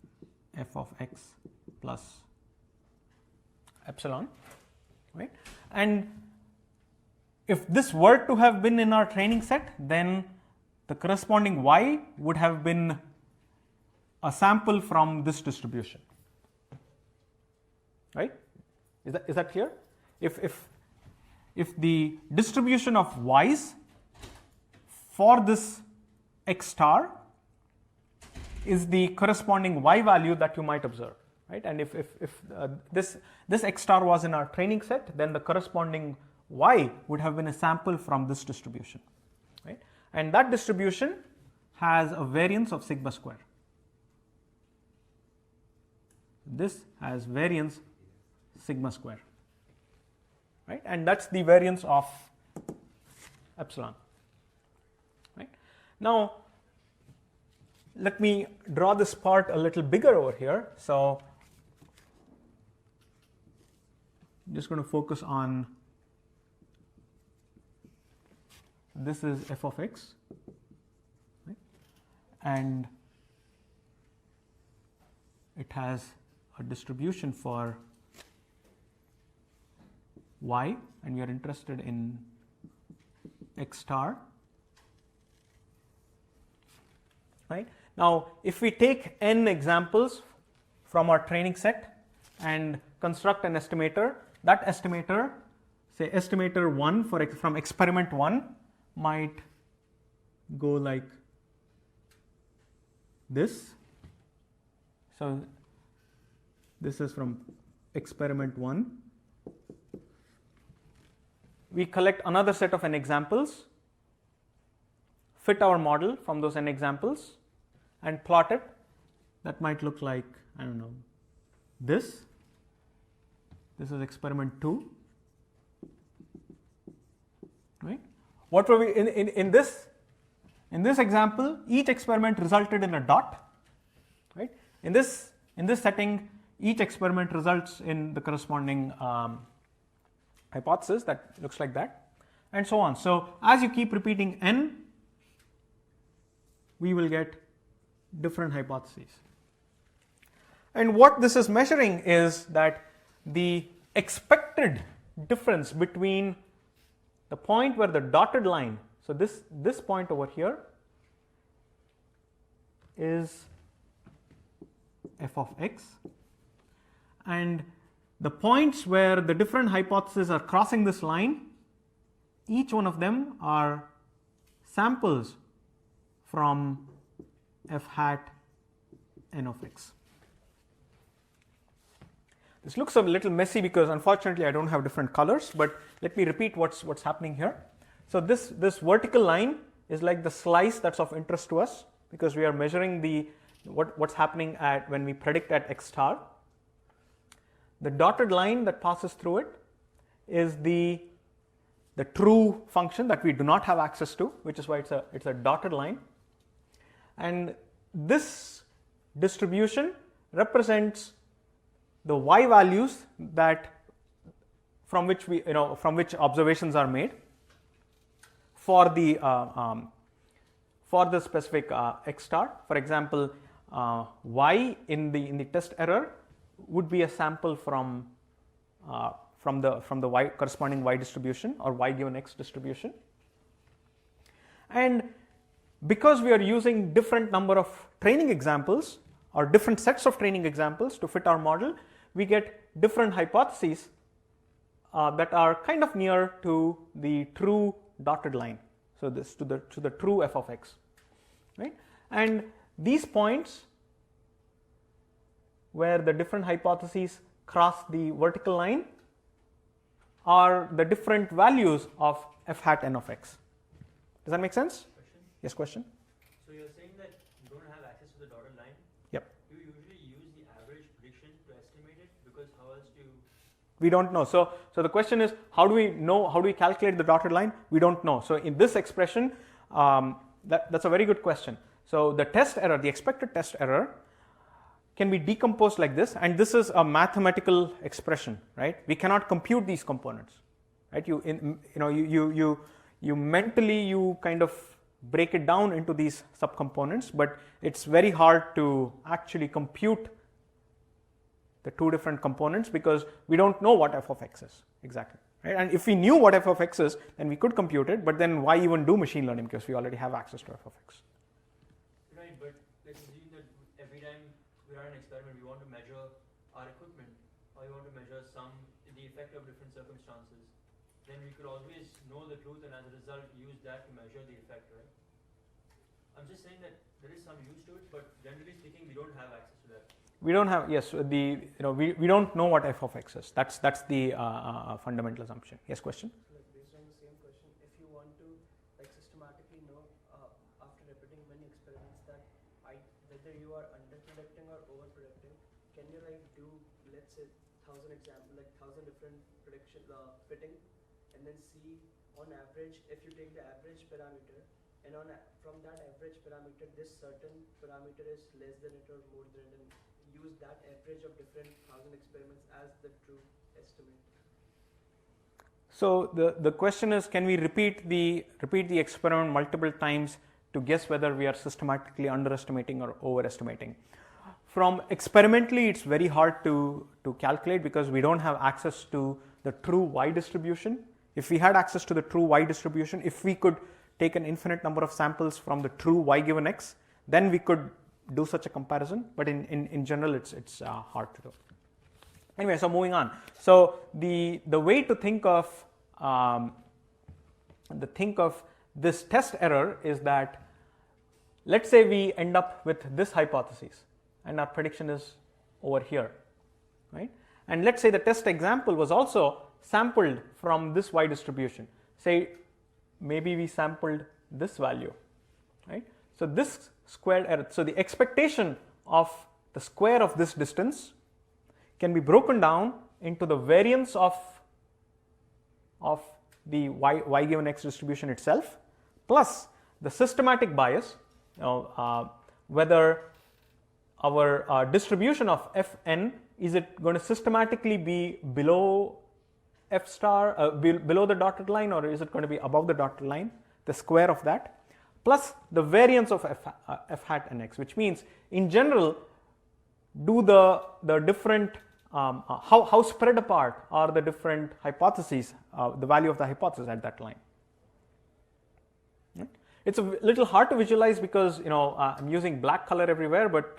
f of x plus epsilon, right? And if this were to have been in our training set, then the corresponding y would have been a sample from this distribution, right? Is that clear? If the distribution of y's for this x star is the corresponding y value that you might observe, right? And if this x star was in our training set, then the corresponding y would have been a sample from this distribution, right? And that distribution has a variance of sigma square. This has variance sigma square, right? And that's the variance of epsilon, right? Now let me draw this part a little bigger over here. So I'm just going to focus on this is f of x, right? And it has a distribution for y, and we are interested in x star, right? Now if we take n examples from our training set and construct an estimator, that estimator, say estimator 1 from experiment 1, might go like this. So this is from experiment 1. We collect another set of n examples, fit our model from those n examples, and plot it. That might look like, I don't know, this. This is experiment 2, right? What were we in this example? Each experiment resulted in a dot, right? In this setting, each experiment results in the corresponding hypothesis that looks like that, and so on. So as you keep repeating n, we will get different hypotheses. And what this is measuring is that the expected difference between the point where the dotted line, so this point over here is f of x, and the points where the different hypotheses are crossing this line, each one of them are samples from f hat n of x. This looks a little messy because unfortunately I don't have different colors, but let me repeat what's happening here. So this vertical line is like the slice that's of interest to us, because we are measuring what's happening when we predict at x star. The dotted line that passes through it is the true function that we do not have access to, which is why it's a dotted line. And this distribution represents the y values from which observations are made for the specific x star. For example, y in the test error would be a sample from the y corresponding y distribution or y given x distribution. And because we are using different number of training examples or different sets of training examples to fit our model, we get different hypotheses that are kind of near to the true dotted line. So this to the true f of x, right? And these points where the different hypotheses cross the vertical line are the different values of f hat n of x. Does that make sense? Question? Yes, question? So you're saying that you don't have access to the dotted line? Yep. Do you usually use the average prediction to estimate it? Because how else do you... We don't know. So the question is, how do we know, how do we calculate the dotted line? We don't know. So in this expression, that's a very good question. So the test error, the expected test error, can be decomposed like this, and this is a mathematical expression, right? We cannot compute these components, right? You mentally kind of break it down into these subcomponents, but it's very hard to actually compute the two different components because we don't know what f of x is exactly, right? And if we knew what f of x is, then we could compute it, but then why even do machine learning, because we already have access to f of x. Right, but let's assume that every time we run an experiment, we want to measure our equipment, or we want to measure the effect of different circumstances, then we could always know the truth and as a result use that to measure the effect, right? I'm just saying that there is some use to it, but generally speaking, we don't have access to that. We don't have, yes, we don't know what f of x is. That's the fundamental assumption. Yes, question? Like based on the same question, if you want to like systematically know after repeating many experiments that whether you are under predicting or over predicting, can you like do, let's say 1,000 different prediction fitting, and then see on average, if you take the average parameter, and from that average parameter, this certain parameter is less than it or more than it, and use that average of different 1,000 experiments as the true estimate. So the question is, can we repeat the experiment multiple times to guess whether we are systematically underestimating or overestimating? From experimentally, it's very hard to calculate because we don't have access to the true y distribution. If we had access to the true y distribution, if we could take an infinite number of samples from the true y given x, then we could do such a comparison. But in general, it's hard to do. Anyway, so moving on. So the way to think of this test error is that, let's say we end up with this hypothesis and our prediction is over here, right? And let's say the test example was also sampled from this y distribution. Say maybe we sampled this value, right? So this squared error, so the expectation of the square of this distance can be broken down into the variance of the y given x distribution itself plus the systematic bias, whether our distribution of fn, is it going to systematically be below f star, below the dotted line, or is it going to be above the dotted line, the square of that, plus the variance of f hat and x, which means in general, do the different, how spread apart are the different hypotheses, the value of the hypothesis at that line. Right? It's a little hard to visualize because I'm using black color everywhere, but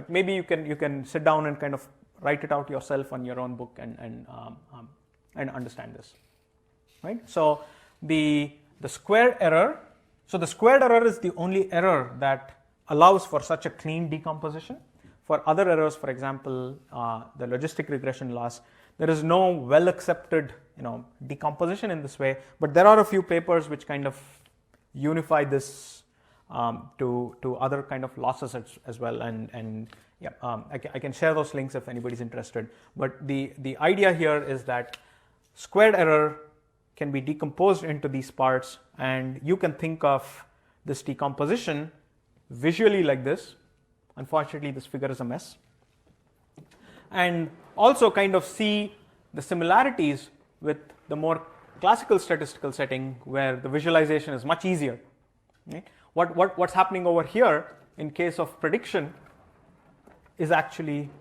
maybe you can sit down and kind of write it out yourself on your own book and understand this, right? So the squared error. So the squared error is the only error that allows for such a clean decomposition. For other errors, for example, the logistic regression loss, there is no well accepted decomposition in this way. But there are a few papers which kind of unify this to other kind of losses as well, and yeah, I can share those links if anybody's interested. But the idea here is that squared error can be decomposed into these parts, and you can think of this decomposition visually like this. Unfortunately, this figure is a mess. And also kind of see the similarities with the more classical statistical setting where the visualization is much easier. Right? What's happening over here in case of prediction is actually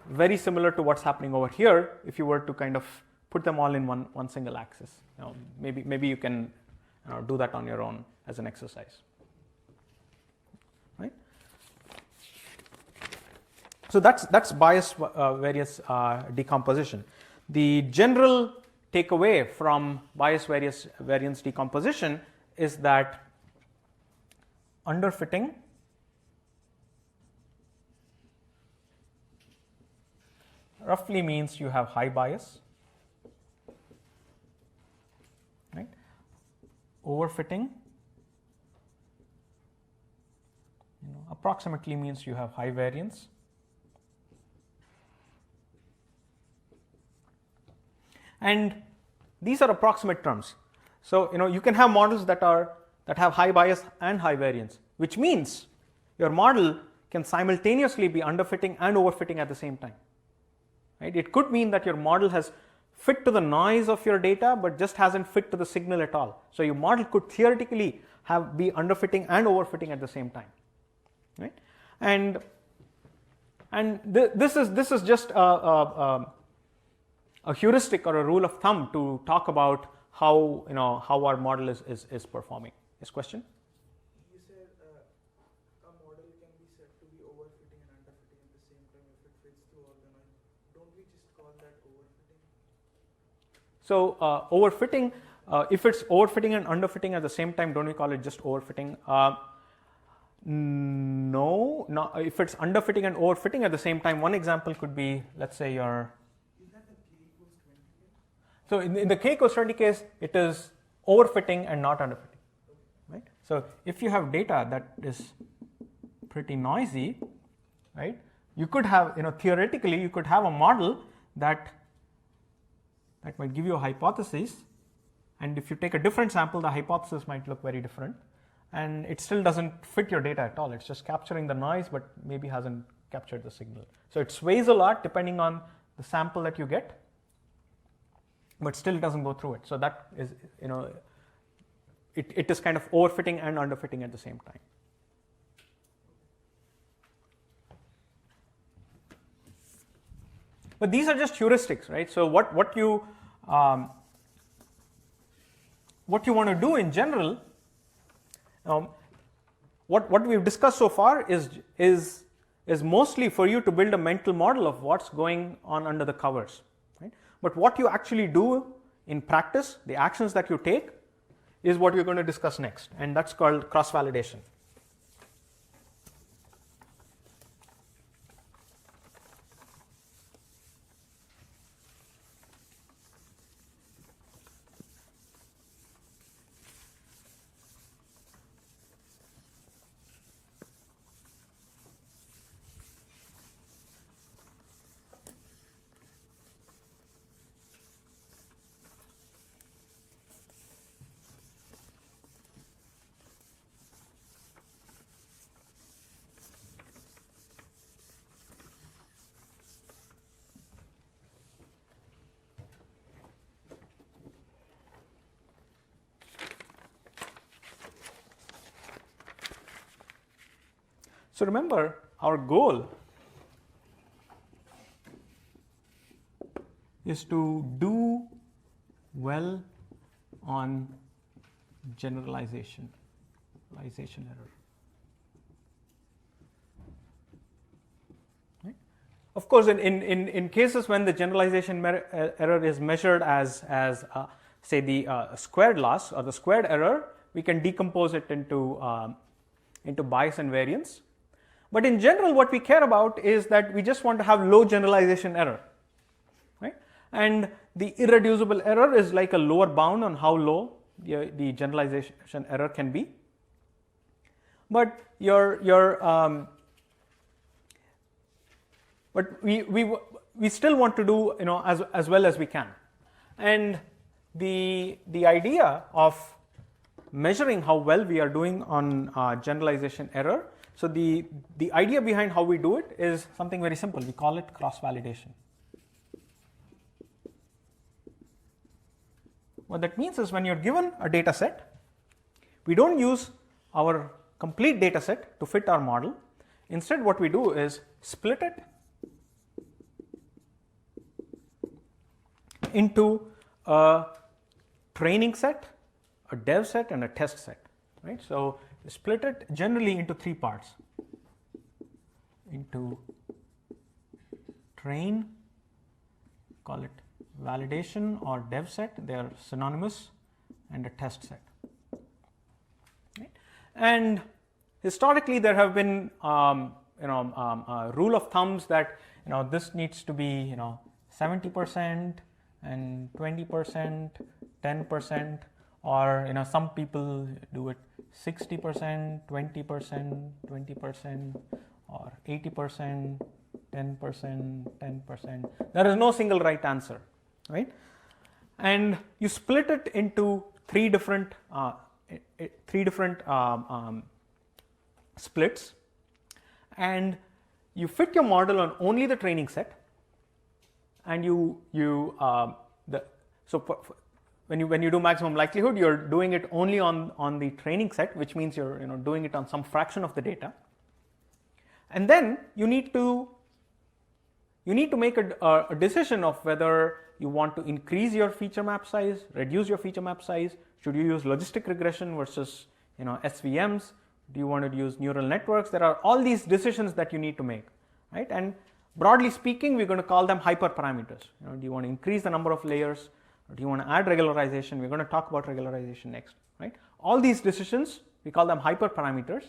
very similar to what's happening over here if you were to kind of put them all in one single axis. Maybe you can do that on your own as an exercise. Right? So that's bias variance decomposition. The general take away from bias variance decomposition is that underfitting roughly means you have high bias, right? Overfitting, approximately means you have high variance. And these are approximate terms. So you can have models that have high bias and high variance, which means your model can simultaneously be underfitting and overfitting at the same time. Right? It could mean that your model has fit to the noise of your data but just hasn't fit to the signal at all. So your model could theoretically be underfitting and overfitting at the same time. Right? And this is just a heuristic or a rule of thumb to talk about how our model is performing. Yes, question? You said a model can be said to be overfitting and underfitting at the same time if it fits through all the noise. Don't we just call that overfitting? So overfitting, if it's overfitting and underfitting at the same time, don't we call it just overfitting? No, if it's underfitting and overfitting at the same time, one example could be, let's say your. Is that the k equals 20 case? So in the k equals 20 case, it is overfitting and not underfitting, right? So if you have data that is pretty noisy, right, you could have, theoretically, you could have a model that might give you a hypothesis, and if you take a different sample, the hypothesis might look very different, and it still doesn't fit your data at all. It's just capturing the noise, but maybe hasn't captured the signal. So it sways a lot depending on the sample that you get, but still doesn't go through it. So that is, it is kind of overfitting and underfitting at the same time. But these are just heuristics, right? So what you want to do in general, what we've discussed so far is mostly for you to build a mental model of what's going on under the covers, right? But what you actually do in practice, the actions that you take, is what we're going to discuss next, and that's called cross-validation. So remember, our goal is to do well on generalization error. Right? Of course, in cases when the generalization error is measured as say the squared loss or the squared error, we can decompose it into bias and variance. But in general, what we care about is that we just want to have low generalization error, right? And the irreducible error is like a lower bound on how low the generalization error can be. But but we still want to do as well as we can. And the idea of measuring how well we are doing on generalization error. So the idea behind how we do it is something very simple. We call it cross-validation. What that means is when you're given a data set, we don't use our complete data set to fit our model. Instead, what we do is split it into a training set, a dev set, and a test set. Right? So split it generally into three parts: into train, call it validation or dev set, they are synonymous, and a test set. Right? And historically, there have been rule of thumbs that this needs to be 70% and 20%, 10%, or some people do it 60%, 20%, 20%, or 80%, 10%, 10%. There is no single right answer, right? And you split it into three different splits, and you fit your model on only the training set, and when you do maximum likelihood, you're doing it only on the training set, which means you're doing it on some fraction of the data. And then you need to make a decision of whether you want to increase your feature map size, reduce your feature map size. Should you use logistic regression versus SVMs? Do you want to use neural networks? There are all these decisions that you need to make, right? And broadly speaking, we're going to call them hyperparameters. Do you want to increase the number of layers? Or do you want to add regularization? We're going to talk about regularization next, right? All these decisions, we call them hyperparameters.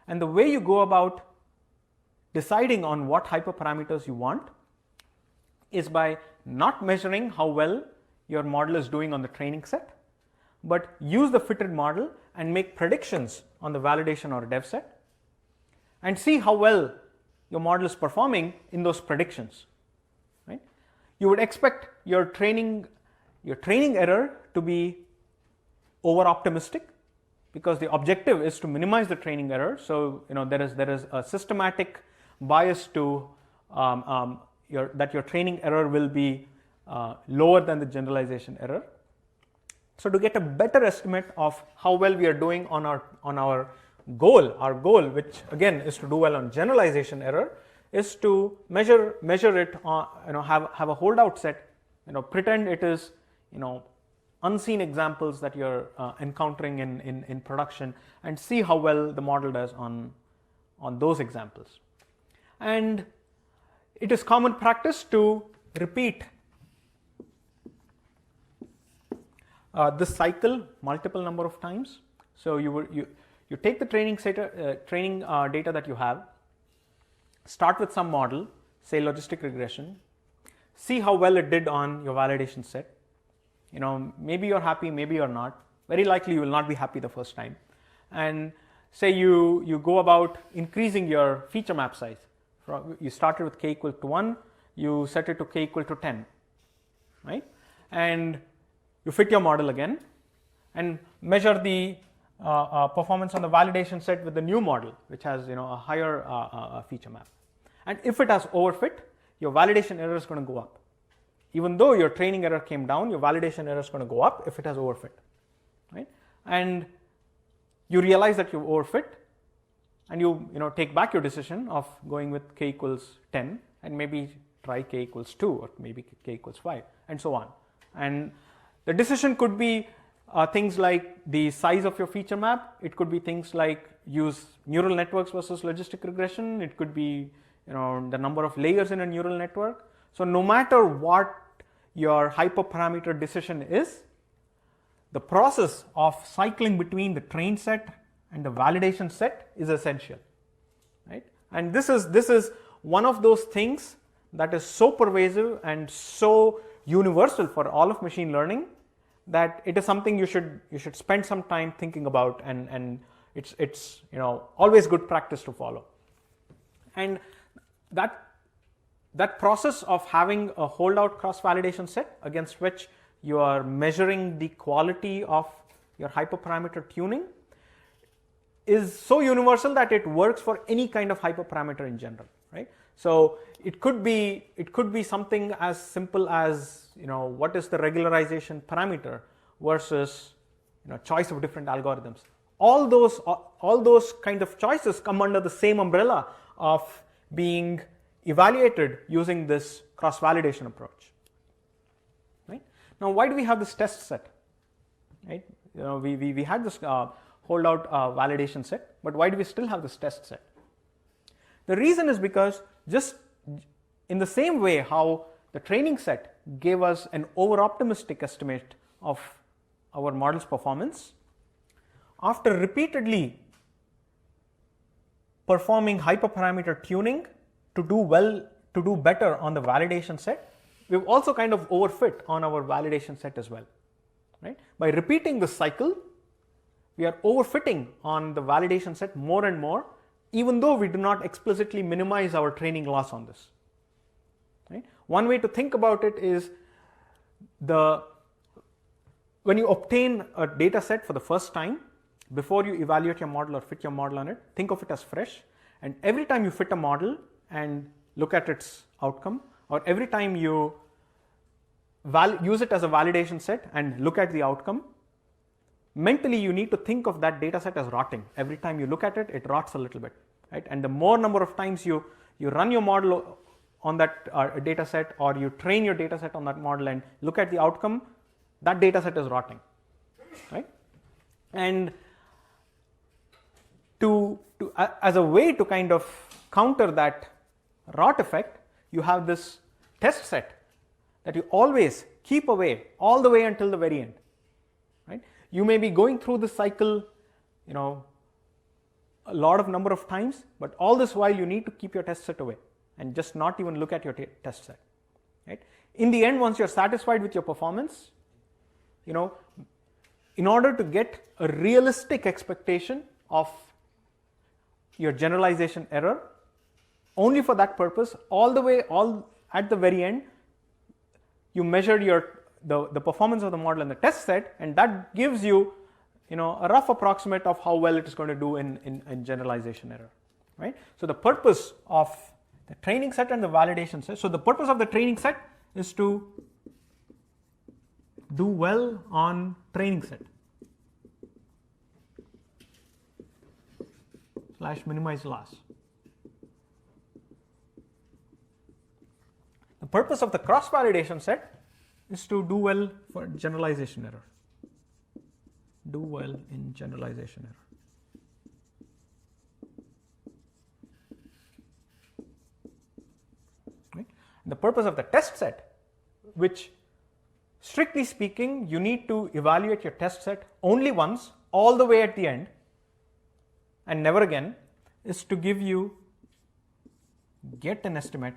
And the way you go about deciding on what hyperparameters you want is by not measuring how well your model is doing on the training set, but use the fitted model and make predictions on the validation or dev set and see how well your model is performing in those predictions, right? You would expect your training error to be over optimistic, because the objective is to minimize the training error. So there is a systematic bias to that your training error will be lower than the generalization error. So to get a better estimate of how well we are doing on our goal, which again is to do well on generalization error, is to measure it on, have a holdout set, pretend it is unseen examples that you're encountering in production, and see how well the model does on those examples. And it is common practice to repeat this cycle multiple number of times. So you take the training data that you have, start with some model, say logistic regression, see how well it did on your validation set. Maybe you're happy, maybe you're not. Very likely you will not be happy the first time. And say you go about increasing your feature map size. You started with k equal to 1, you set it to k equal to 10, right? And you fit your model again and measure the performance on the validation set with the new model, which has a higher feature map. And if it has overfit, your validation error is going to go up. Even though your training error came down, your validation error is going to go up if it has overfit, right? And you realize that you've overfit, and you take back your decision of going with k equals 10 and maybe try k equals 2 or maybe k equals 5 and so on. And the decision could be things like the size of your feature map. It could be things like use neural networks versus logistic regression. It could be the number of layers in a neural network. So no matter what your hyperparameter decision is, the process of cycling between the train set and the validation set is essential, right? And this is one of those things that is so pervasive and so universal for all of machine learning that it is something you should spend some time thinking about, and it's always good practice to follow. And that process of having a holdout cross-validation set against which you are measuring the quality of your hyperparameter tuning is so universal that it works for any kind of hyperparameter in general, right? So it could be something as simple as what is the regularization parameter versus choice of different algorithms. All those kind of choices come under the same umbrella of being evaluated using this cross-validation approach, right? Now, why do we have this test set, right? We had this holdout validation set, but why do we still have this test set? The reason is because just in the same way how the training set gave us an over-optimistic estimate of our model's performance. After repeatedly performing hyperparameter tuning to do better on the validation set, we've also kind of overfit on our validation set as well. Right? By repeating this cycle, we are overfitting on the validation set more and more, even though we do not explicitly minimize our training loss on this. Right? One way to think about it is when you obtain a data set for the first time, before you evaluate your model or fit your model on it, think of it as fresh, and every time you fit a model and look at its outcome, or every time you use it as a validation set and look at the outcome, mentally you need to think of that data set as rotting. Every time you look at it, it rots a little bit, right? And the more number of times you run your model on that data set, or you train your data set on that model and look at the outcome, that data set is rotting, right? And as a way to kind of counter that rot effect, you have this test set that you always keep away all the way until the very end, right? You may be going through this cycle, a lot of number of times, but all this while you need to keep your test set away and just not even look at your test set, right? In the end, once you're satisfied with your performance, in order to get a realistic expectation of your generalization error, only for that purpose, all at the very end, you measure the performance of the model in the test set, and that gives you, a rough approximate of how well it is going to do in generalization error, right? So the purpose of the training set and the validation set. So the purpose of the training set is to do well on training set / minimize loss. The purpose of the cross validation set is to do well for generalization error. Do well in generalization error. Right? The purpose of the test set, which strictly speaking, you need to evaluate your test set only once, all the way at the end, and never again, is to get an estimate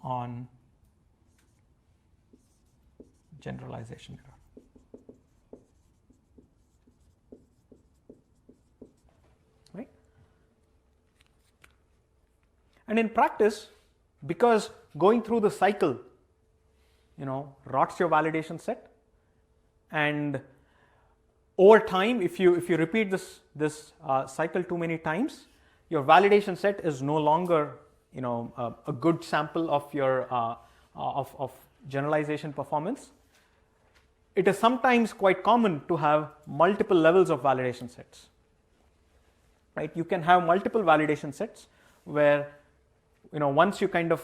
on generalization error. Right? And in practice, because going through the cycle, rots your validation set, and over time, if you repeat this cycle too many times, your validation set is no longer a good sample of your of generalization performance. It is sometimes quite common to have multiple levels of validation sets. Right? You can have multiple validation sets where once you kind of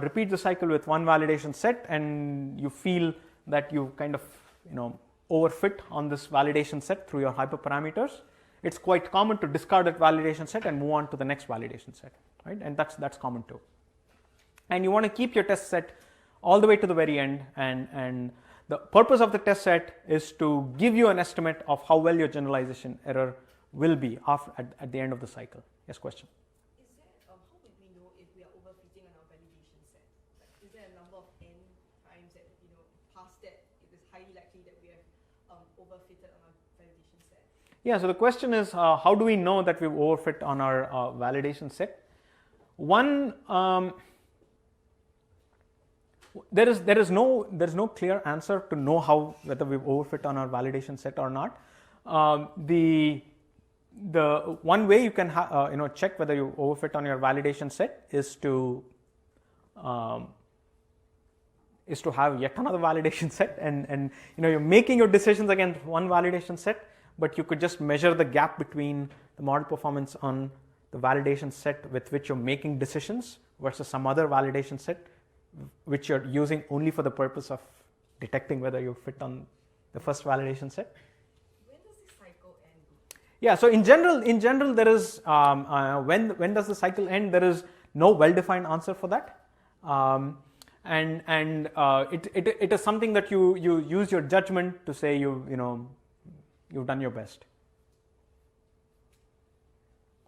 repeat the cycle with one validation set and you feel that you kind of overfit on this validation set through your hyperparameters, it's quite common to discard that validation set and move on to the next validation set, right? And that's common too. And you want to keep your test set all the way to the very end, and the purpose of the test set is to give you an estimate of how well your generalization error will be at the end of the cycle. Yes, question? How would we know if we are overfitting on our validation set? Like, is there a number of n times that past that it is highly likely that we have overfitted on our validation set? Yeah, so the question is, how do we know that we've overfit on our validation set? One, there is no clear answer to know whether we've overfit on our validation set or not. The one way you can check whether you overfit on your validation set is to have yet another validation set, and you're making your decisions against one validation set, but you could just measure the gap between the model performance on the validation set with which you're making decisions versus some other validation set which you're using only for the purpose of detecting whether you fit on the first validation set. When does this cycle end? Yeah, so in general, there is when does the cycle end? There is no well-defined answer for that, and it is something that you use your judgment to say you've done your best.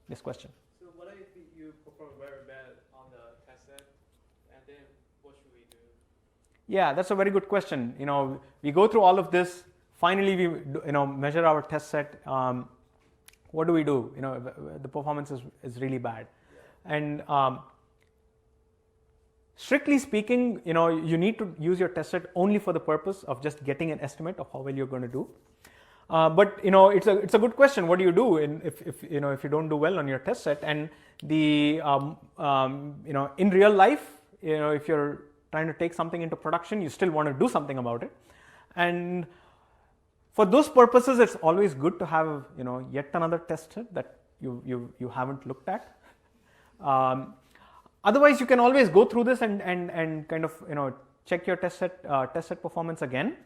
This question. So what if you perform very bad on the test set, and then what should we do? Yeah, that's a very good question. We go through all of this. Finally, we measure our test set. What do we do? The performance is really bad, and strictly speaking, you need to use your test set only for the purpose of just getting an estimate of how well you're going to do. But it's a good question. What do you do if you don't do well on your test set? And the in real life, if you're trying to take something into production, you still want to do something about it. And for those purposes, it's always good to have yet another test set that you haven't looked at. Otherwise, you can always go through this and kind of check your test set performance again.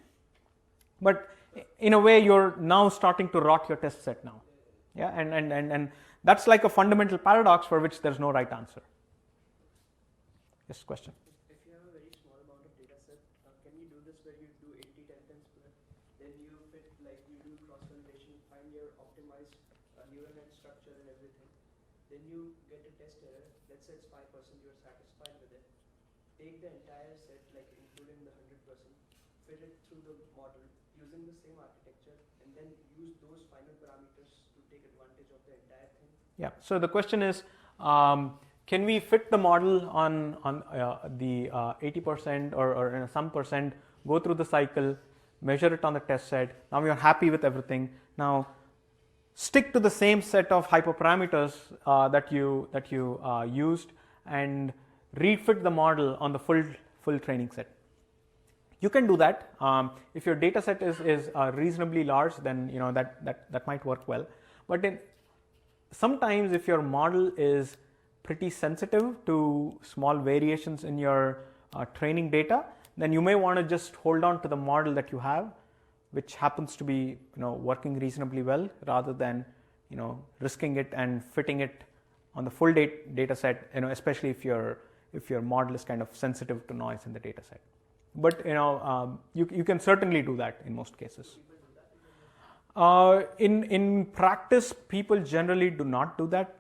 But in a way, you're now starting to rot your test set now. Yeah, and that's like a fundamental paradox for which there's no right answer. Yes, question. If you have a very small amount of data set, can you do this where you do 80-10-10 split? Then you fit, like you do cross-validation, find your optimized neural net structure and everything. Then you get a test error. Let's say it's 5%, you're satisfied with it. Take the entire set, like including the 100%, fit it through the model using the same architecture, and then use those final parameters to take advantage of the entire thing. Yeah. So the question is, can we fit the model on the 80% or some percent, go through the cycle, measure it on the test set. Now we are happy with everything. Now stick to the same set of hyperparameters that you used and refit the model on the full training set. You can do that. If your data set is reasonably large, then that might work well. But sometimes if your model is pretty sensitive to small variations in your training data, then you may want to just hold on to the model that you have, which happens to be working reasonably well, rather than risking it and fitting it on the full data set, especially if your model is kind of sensitive to noise in the data set. But you can certainly do that in most cases. In practice, people generally do not do that.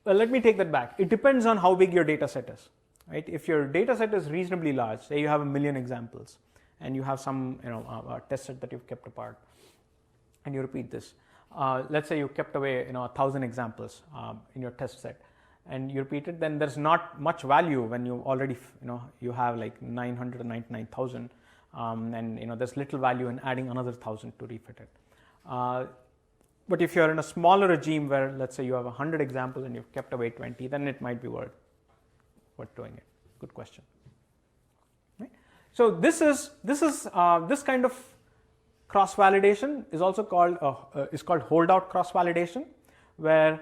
Well, let me take that back. It depends on how big your data set is, right? If your data set is reasonably large, say you have 1 million examples, and you have some test set that you've kept apart, and you repeat this. Let's say you kept away 1,000 examples in your test set, and you repeat it. Then there's not much value when you already you have like 999,000, and there's little value in adding another 1,000 to refit it. But if you're in a smaller regime where, let's say, you have 100 examples and you've kept away 20, then it might be worth doing it. Good question. Right? So this kind of cross validation is also called holdout cross validation, where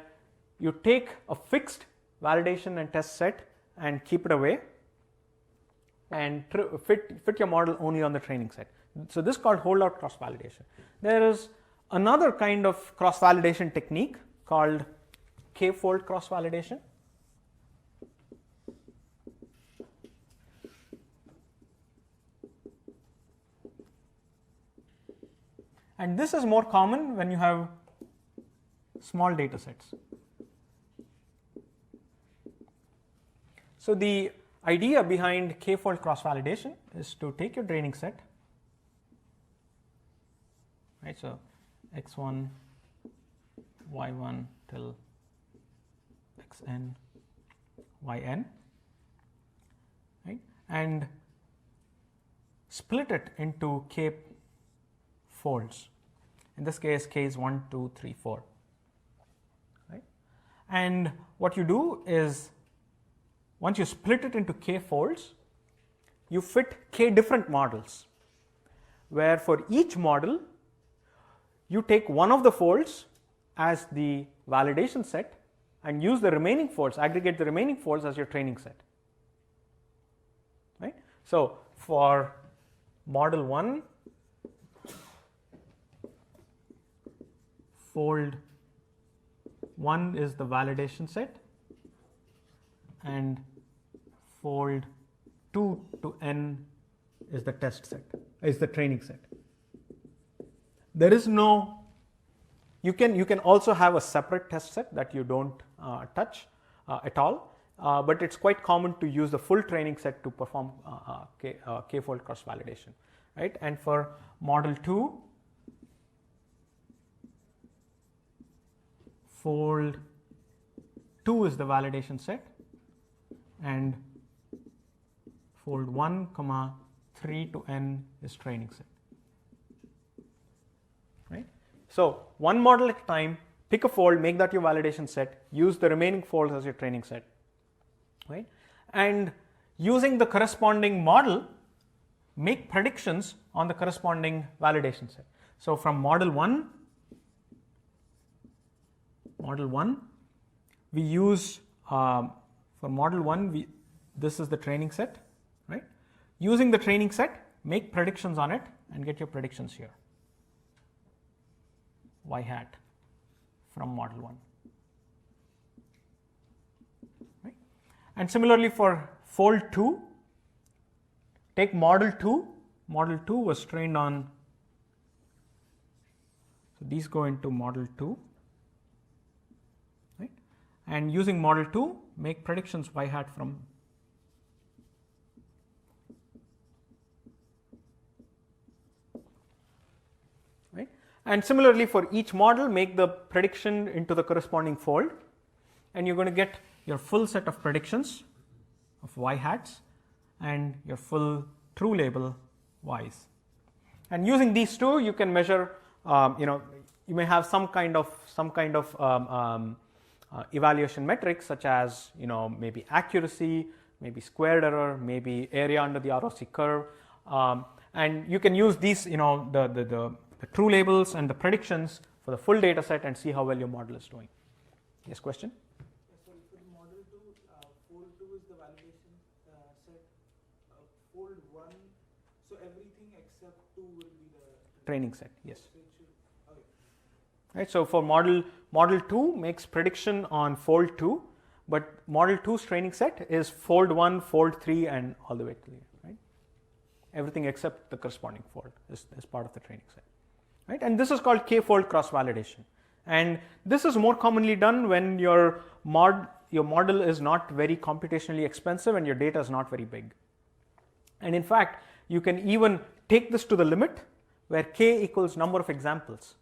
you take a fixed validation and test set and keep it away, and fit your model only on the training set. So this is called holdout cross validation. There is another kind of cross validation technique called k-fold cross validation. And this is more common when you have small data sets. So the idea behind k-fold cross validation is to take your training set, right? So x1, y1 till xn, yn, right? And split it into k folds. In this case, k is 1, 2, 3, 4. Right? And what you do is, once you split it into k folds, you fit k different models, where for each model, you take one of the folds as the validation set and use the remaining folds, aggregate the remaining folds as your training set. Right? So for model 1, fold 1 is the validation set and fold 2 to n is the test set, is the training set. There is no, you can also have a separate test set that you don't touch at all, but it's quite common to use the full training set to perform k-fold cross validation, right? And for model 2, fold 2 is the validation set and fold 1, 3 to n is training set, right? So one model at a time, pick a fold, make that your validation set, use the remaining folds as your training set, right? And using the corresponding model, make predictions on the corresponding validation set. So from model 1, we use, for model 1, this is the training set, right? Using the training set, make predictions on it and get your predictions here, y hat from model 1, right? And similarly for fold 2, take model 2, model 2 was trained on, so these go into model 2, right? And using model 2, make predictions y hat from right? And similarly for each model, make the prediction into the corresponding fold, and you're going to get your full set of predictions of y hats and your full true label y's. And using these two, you can measure, you may have some kind of evaluation metrics such as, maybe accuracy, maybe squared error, maybe area under the ROC curve, and you can use these, the true labels and the predictions for the full data set and see how well your model is doing. Yes, question? So for model 2, fold 2 is the validation set, fold 1, so everything except 2 will be the Training set, yes. Okay. Right, so for model 2 makes prediction on fold 2, but model 2's training set is fold 1, fold 3 and all the way to the end, right? Everything except the corresponding fold is part of the training set, right? And this is called k-fold cross validation, and this is more commonly done when your model is not very computationally expensive and your data is not very big. And in fact, you can even take this to the limit where k equals number of examples,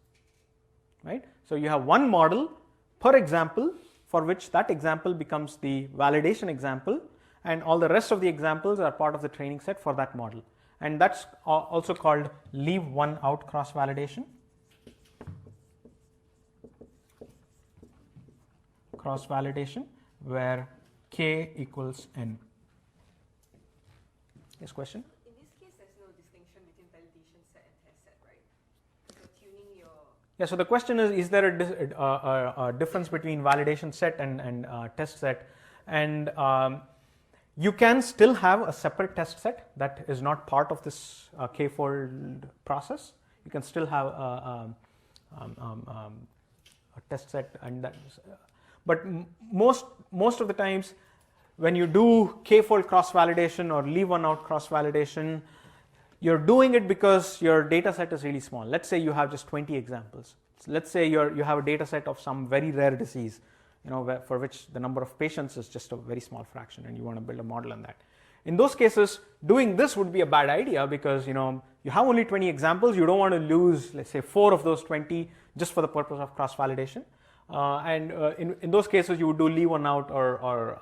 right? So you have one model per example for which that example becomes the validation example, and all the rest of the examples are part of the training set for that model. And that's also called leave one out cross validation. Cross validation where k equals n. Yes, question? In this case, there's no distinction between validation set and test set, right? You're tuning your... Yeah, so the question is there a difference between validation set and test set? And you can still have a separate test set that is not part of this k-fold process. You can still have a test set, and that. But most of the times, when you do k-fold cross validation or leave one out cross validation, you're doing it because your data set is really small. Let's say you have just 20 examples. So let's say you have a data set of some very rare disease, for which the number of patients is just a very small fraction, and you want to build a model on that. In those cases, doing this would be a bad idea because you have only 20 examples. You don't want to lose, let's say, 4 of those 20 just for the purpose of cross validation. In those cases, you would do leave one out or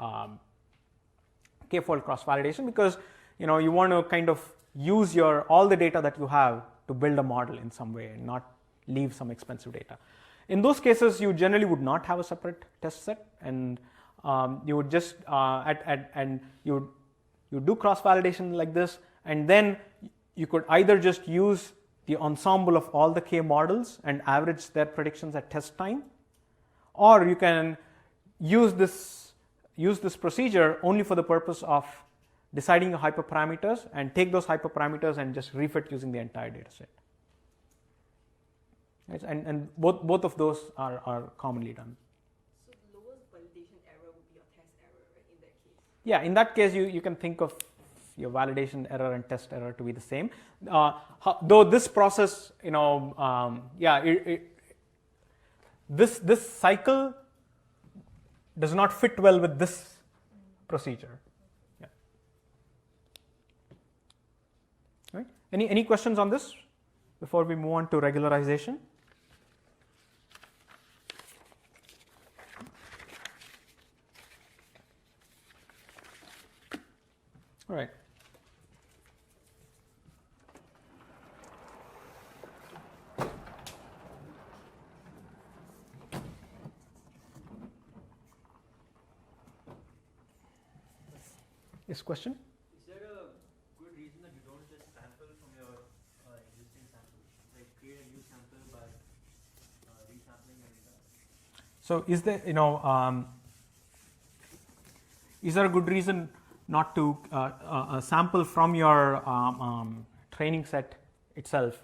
k-fold cross validation because you want to kind of use all the data that you have to build a model in some way and not leave some expensive data. In those cases, you generally would not have a separate test set, and you would just you do cross validation like this, and then you could either just use the ensemble of all the k models and average their predictions at test time, or you can use this procedure only for the purpose of deciding your hyperparameters and take those hyperparameters and just refit using the entire data set. Right? And both of those are commonly done. So the lowest validation error would be your test error, right, in that case? Yeah, in that case, you can think of your validation error and test error to be the same. Though this process, this cycle does not fit well with this procedure. Yeah. Right? Any questions on this before we move on to regularization? All right. Yes, question? Is there a good reason that you don't just sample from your existing samples? Like create a new sample by resampling your data? So is there, is there a good reason not to sample from your training set itself?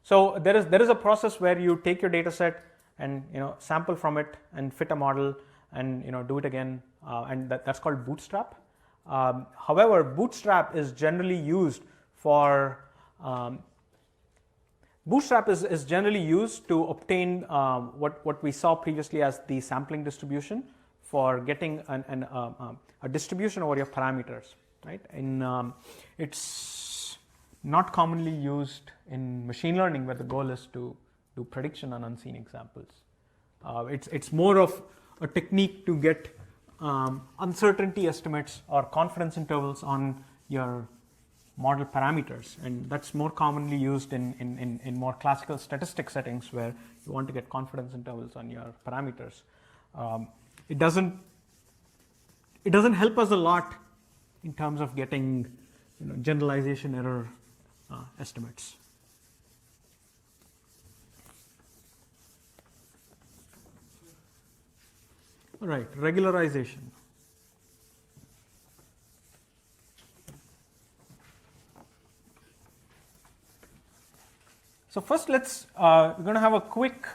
So there is a process where you take your data set and sample from it and fit a model and do it again, and that's called bootstrap. However, bootstrap is generally used for Bootstrap is generally used to obtain what we saw previously as the sampling distribution for getting a distribution over your parameters, right? It's not commonly used in machine learning, where the goal is to do prediction on unseen examples. It's more of a technique to get uncertainty estimates or confidence intervals on your model parameters, and that's more commonly used in more classical statistic settings where you want to get confidence intervals on your parameters. It doesn't help us a lot in terms of getting generalization error estimates. All right, regularization. So first, we're going to have a quick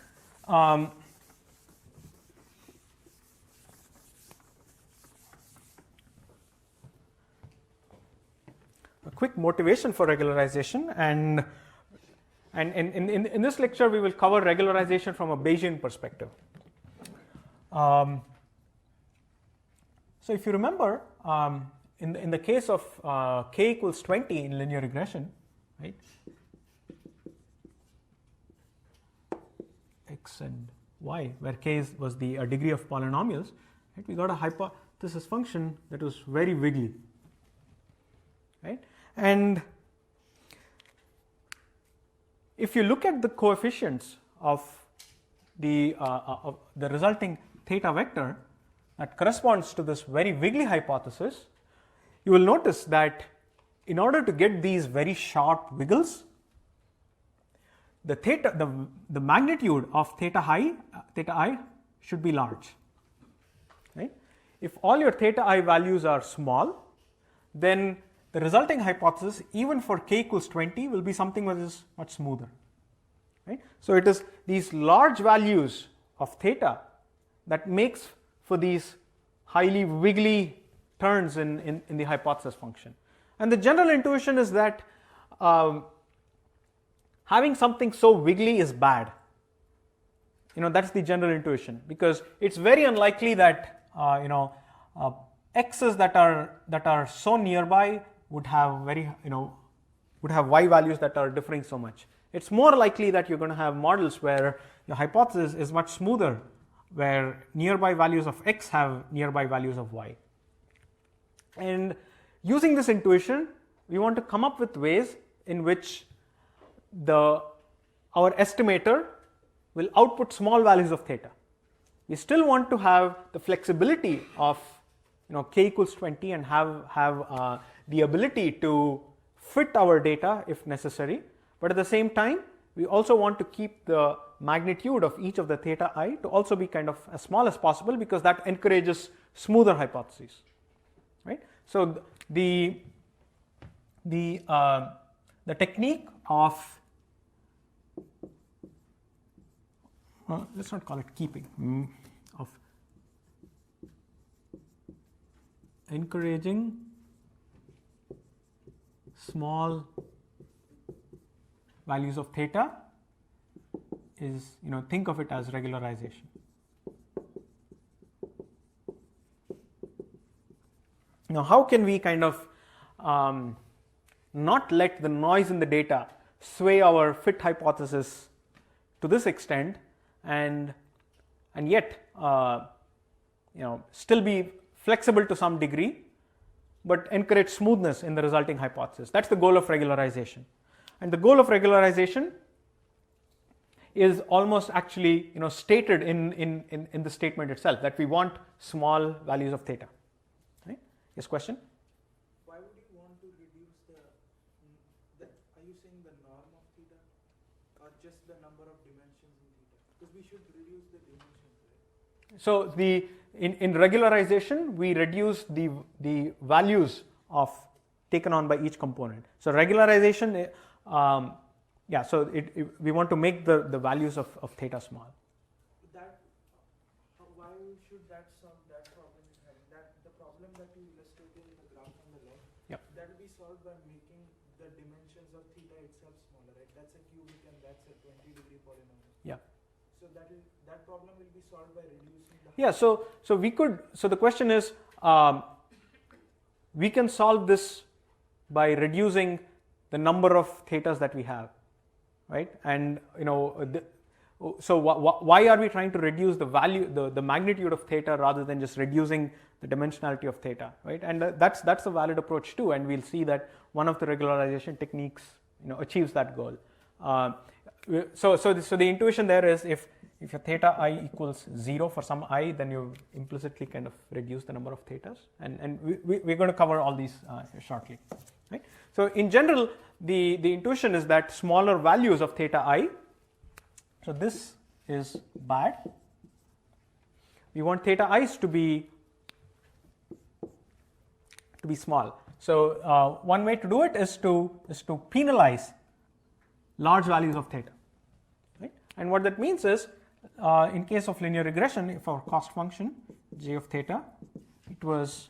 motivation for regularization, and in this lecture we will cover regularization from a Bayesian perspective. So if you remember, in the case of k equals 20 in linear regression, right? X and y, where k was the degree of polynomials, right? We got a hypothesis function that was very wiggly, right? And if you look at the coefficients of the resulting theta vector that corresponds to this very wiggly hypothesis, you will notice that in order to get these very sharp wiggles, the magnitude of theta I should be large, right? If all your theta I values are small, then the resulting hypothesis, even for k equals 20, will be something which is much smoother, right? So it is these large values of theta that makes for these highly wiggly turns in the hypothesis function. And the general intuition is that having something so wiggly is bad. That's the general intuition, because it's very unlikely that x's that are so nearby would have y values that are differing so much. It's more likely that you're going to have models where your hypothesis is much smoother, where nearby values of x have nearby values of y. And using this intuition, we want to come up with ways in which our estimator will output small values of theta. We still want to have the flexibility of k equals 20 and have the ability to fit our data if necessary, but at the same time we also want to keep the magnitude of each of the theta I to also be kind of as small as possible, because that encourages smoother hypotheses, right? So the technique of let's not call it keeping, of encouraging small values of theta is, think of it as regularization. Now, how can we kind of not let the noise in the data sway our fit hypothesis to this extent, and yet still be flexible to some degree, but encourage smoothness in the resulting hypothesis? That's the goal of regularization. And the goal of regularization is almost actually stated in the statement itself, that we want small values of theta. Right? Yes, question? Why would you want to reduce the are you saying the norm of theta or just the number of dimensions in theta? Because we should reduce the dimensions, right? So in regularization, we reduce the values of taken on by each component. So regularization, so we want to make the values of theta small. That why should that solve that problem? That the problem that you illustrated in the graph on the left, Yep. that will be solved by making the dimensions of theta itself smaller, right? That's a cubic and that's a 20-degree polynomial. Yeah. So that problem will be solved by reducing the Yeah. So the question is, we can solve this by reducing the number of thetas that we have, right? And so why are we trying to reduce the value, the magnitude of theta, rather than just reducing the dimensionality of theta, right? And that's a valid approach too, and we'll see that one of the regularization techniques achieves that goal. So the intuition there is, if your theta I equals 0 for some I, then you implicitly kind of reduce the number of thetas, and we're going to cover all these shortly, right? So in general, the intuition is that smaller values of theta I, so this is bad. We want theta i's to be small. So one way to do it is to penalize large values of theta, right? And what that means is, in case of linear regression, if our cost function j of theta, it was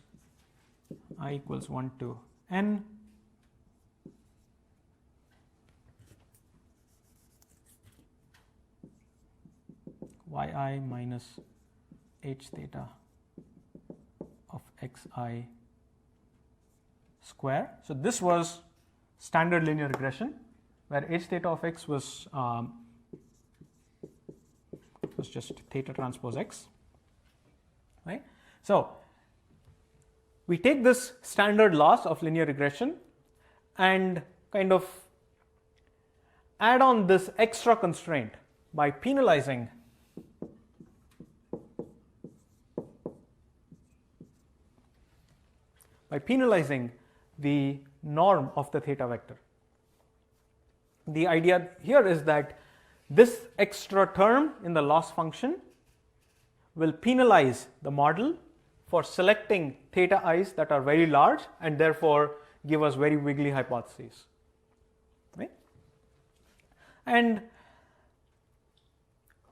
I equals 1 to n yi minus h theta of xi square. So this was standard linear regression, where h theta of x was just theta transpose x, right? So we take this standard loss of linear regression and kind of add on this extra constraint by penalizing the norm of the theta vector. The idea here is that this extra term in the loss function will penalize the model for selecting theta i's that are very large and therefore give us very wiggly hypotheses, right? And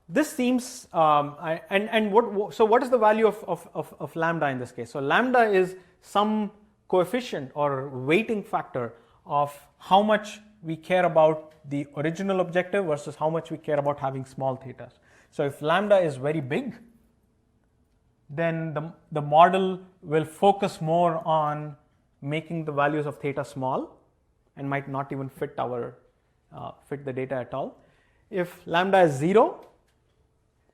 this seems what is the value of lambda in this case? So lambda is some coefficient or weighting factor of how much we care about the original objective versus how much we care about having small thetas. So if lambda is very big, then the model will focus more on making the values of theta small and might not even fit the data at all. If lambda is 0,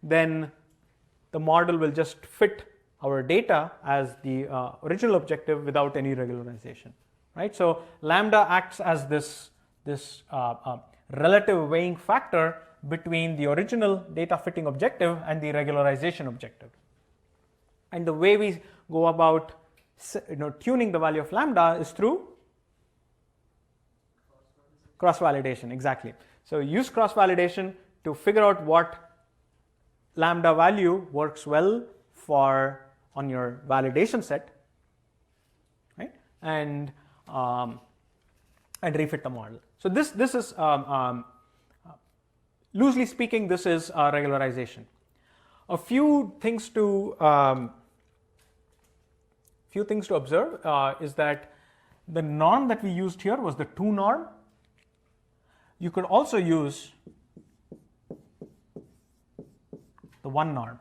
then the model will just fit our data as the original objective without any regularization, right? So lambda acts as this relative weighing factor between the original data fitting objective and the regularization objective. And the way we go about tuning the value of lambda is through cross-validation, exactly. So use cross-validation to figure out what lambda value works well for on your validation set, right? And refit the model. So this is loosely speaking, this is regularization. A few things to observe is that the norm that we used here was the 2 norm. You could also use the 1 norm,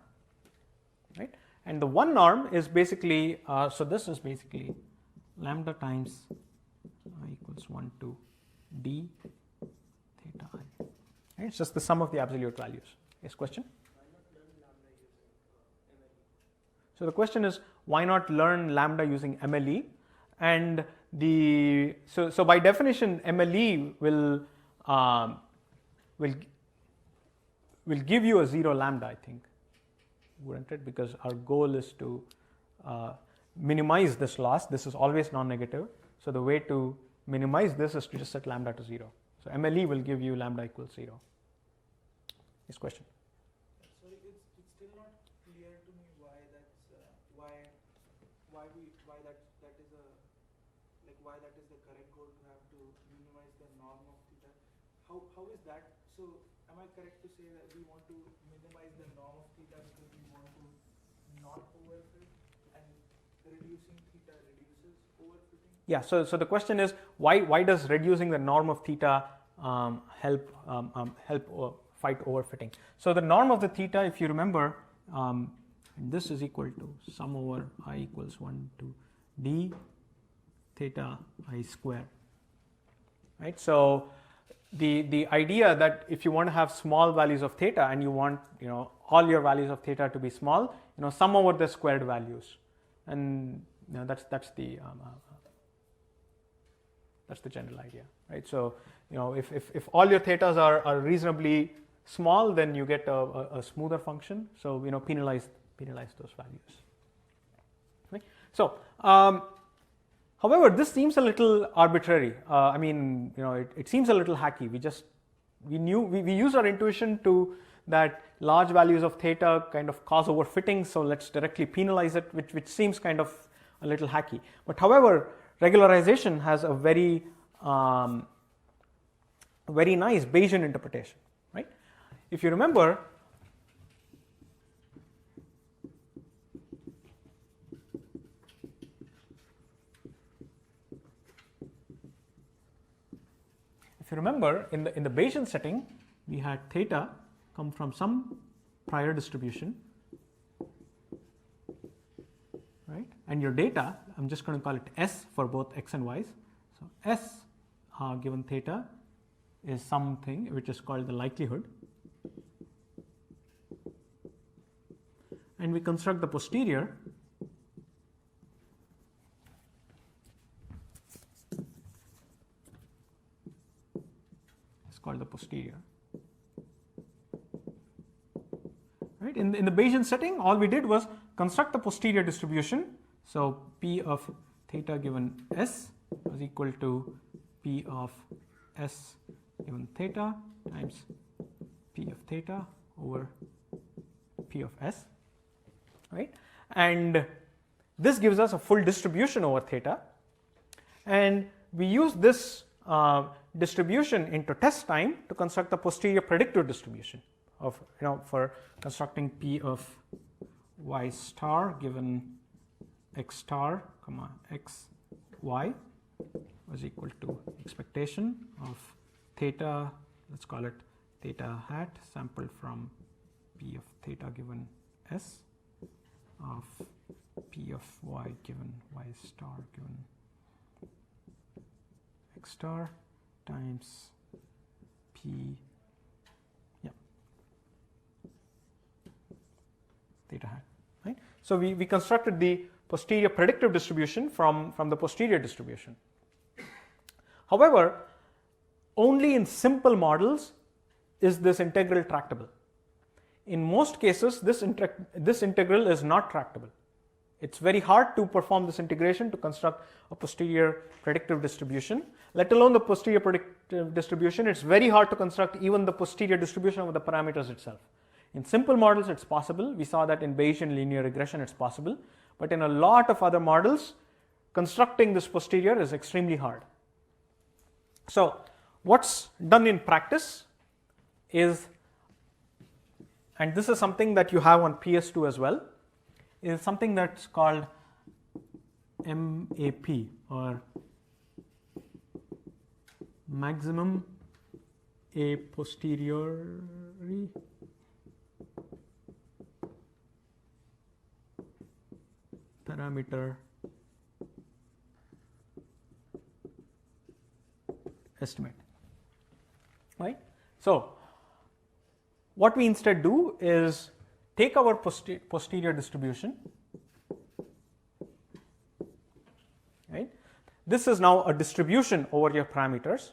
right? And the 1 norm is basically, so this is basically lambda times I equals 1 to d theta I. Right? It's just the sum of the absolute values. Yes, question? So the question is, why not learn lambda using MLE? And so by definition, MLE will give you a 0 lambda, I think, wouldn't it? Because our goal is to minimize this loss. This is always non-negative. So the way to minimize this is to just set lambda to 0. So MLE will give you lambda equals 0. This question. Sorry, it's still not clear to me why that's why that is the correct goal to have to minimize the norm of theta. How is that? So am I correct to say that we want to minimize the norm of theta because we want to not overfit, and reducing theta reduces overfitting? Yeah. So the question is, why does reducing the norm of theta help fight overfitting? So the norm of the theta, if you remember, this is equal to sum over I equals 1 to d theta I square, right? So the idea that if you want to have small values of theta and you want all your values of theta to be small, sum over the squared values, and that's the general idea, right? So if all your thetas are reasonably small, then you get a smoother function. So penalize those values. Right? So however, this seems a little arbitrary. I mean, it seems a little hacky. We use our intuition to that large values of theta kind of cause overfitting, so let's directly penalize it, which seems kind of a little hacky. But however, regularization has a very nice Bayesian interpretation, right? If you remember, in the Bayesian setting, we had theta come from some prior distribution, right? And your data, I'm just going to call it S for both x and y's. So S given theta is something which is called the likelihood, and we construct the posterior. It's called the posterior. Right? In the Bayesian setting, all we did was construct the posterior distribution. So P of theta given S was equal to P of S given theta times P of theta over P of S, right? And this gives us a full distribution over theta, and we use this distribution into test time to construct the posterior predictive distribution of for constructing P of y star given x star comma x y was equal to expectation of theta, let's call it theta hat, sampled from P of theta given S of P of y given y star given x star times P theta hat, right? So we constructed the posterior predictive distribution from the posterior distribution. However, only in simple models is this integral tractable. In most cases, this integral is not tractable. It's very hard to perform this integration to construct a posterior predictive distribution, let alone the posterior predictive distribution. It's very hard to construct even the posterior distribution of the parameters itself. In simple models, it's possible. We saw that in Bayesian linear regression, it's possible. But in a lot of other models, constructing this posterior is extremely hard. So what's done in practice is and this is something that you have on PS2 as well, is something that's called MAP, or maximum a posteriori parameter estimate, right? So what we instead do is take our posterior distribution, right? This is now a distribution over your parameters.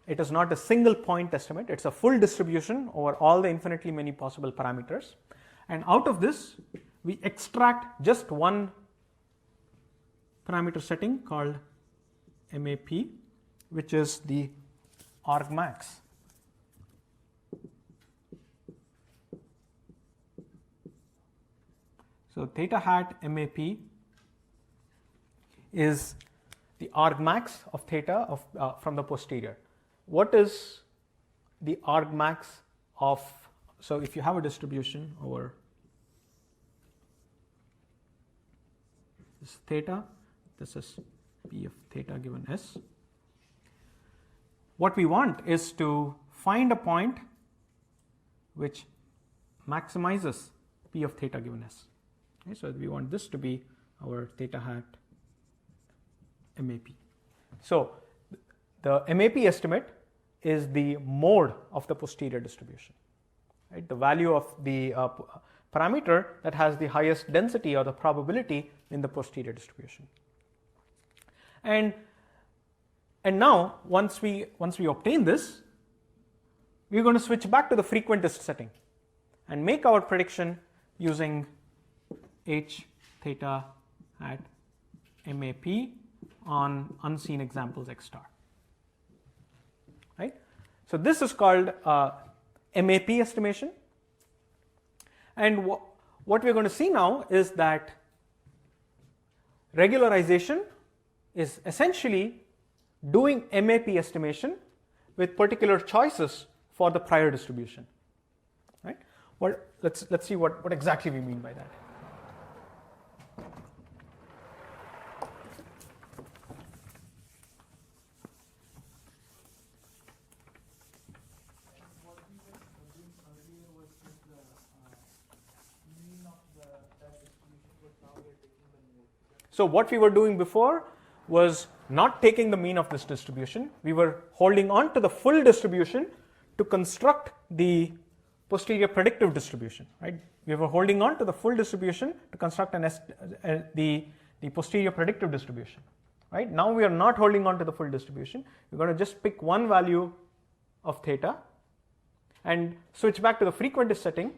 It is not a single point estimate, it's a full distribution over all the infinitely many possible parameters, and out of this we extract just one parameter setting called MAP, which is the argmax. So theta hat MAP is the argmax of theta from the posterior. What is the argmax of, so if you have a distribution over this theta, this is P of theta given S. What we want is to find a point which maximizes P of theta given S. Okay, so we want this to be our theta hat MAP. So the MAP estimate is the mode of the posterior distribution, right? The value of the parameter that has the highest density or the probability in the posterior distribution. And now once we obtain this, we're going to switch back to the frequentist setting and make our prediction using H theta at MAP on unseen examples X star. Right? So this is called MAP estimation, and what we're going to see now is that regularization is essentially doing MAP estimation with particular choices for the prior distribution. Right? Well, let's see what exactly we mean by that. What we were doing earlier was just the mean of that distribution, but now we are taking the mode. So what we were doing before was not taking the mean of this distribution. We were holding on to the full distribution to construct the posterior predictive distribution, right? We were holding on to the full distribution to construct the posterior predictive distribution, right? Now we are not holding on to the full distribution. We're going to just pick one value of theta and switch back to the frequentist setting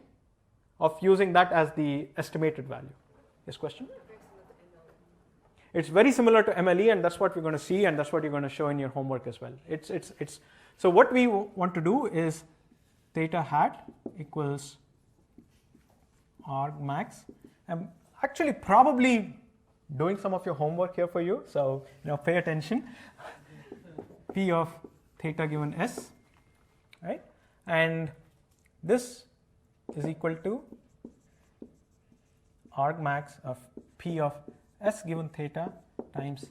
of using that as the estimated value. Yes, question? It's very similar to MLE, and that's what we're going to see, and that's what you're going to show in your homework as well. So what we want to do is theta hat equals argmax. I'm actually probably doing some of your homework here for you, so pay attention. P of theta given S, right? And this is equal to argmax of P of S given theta times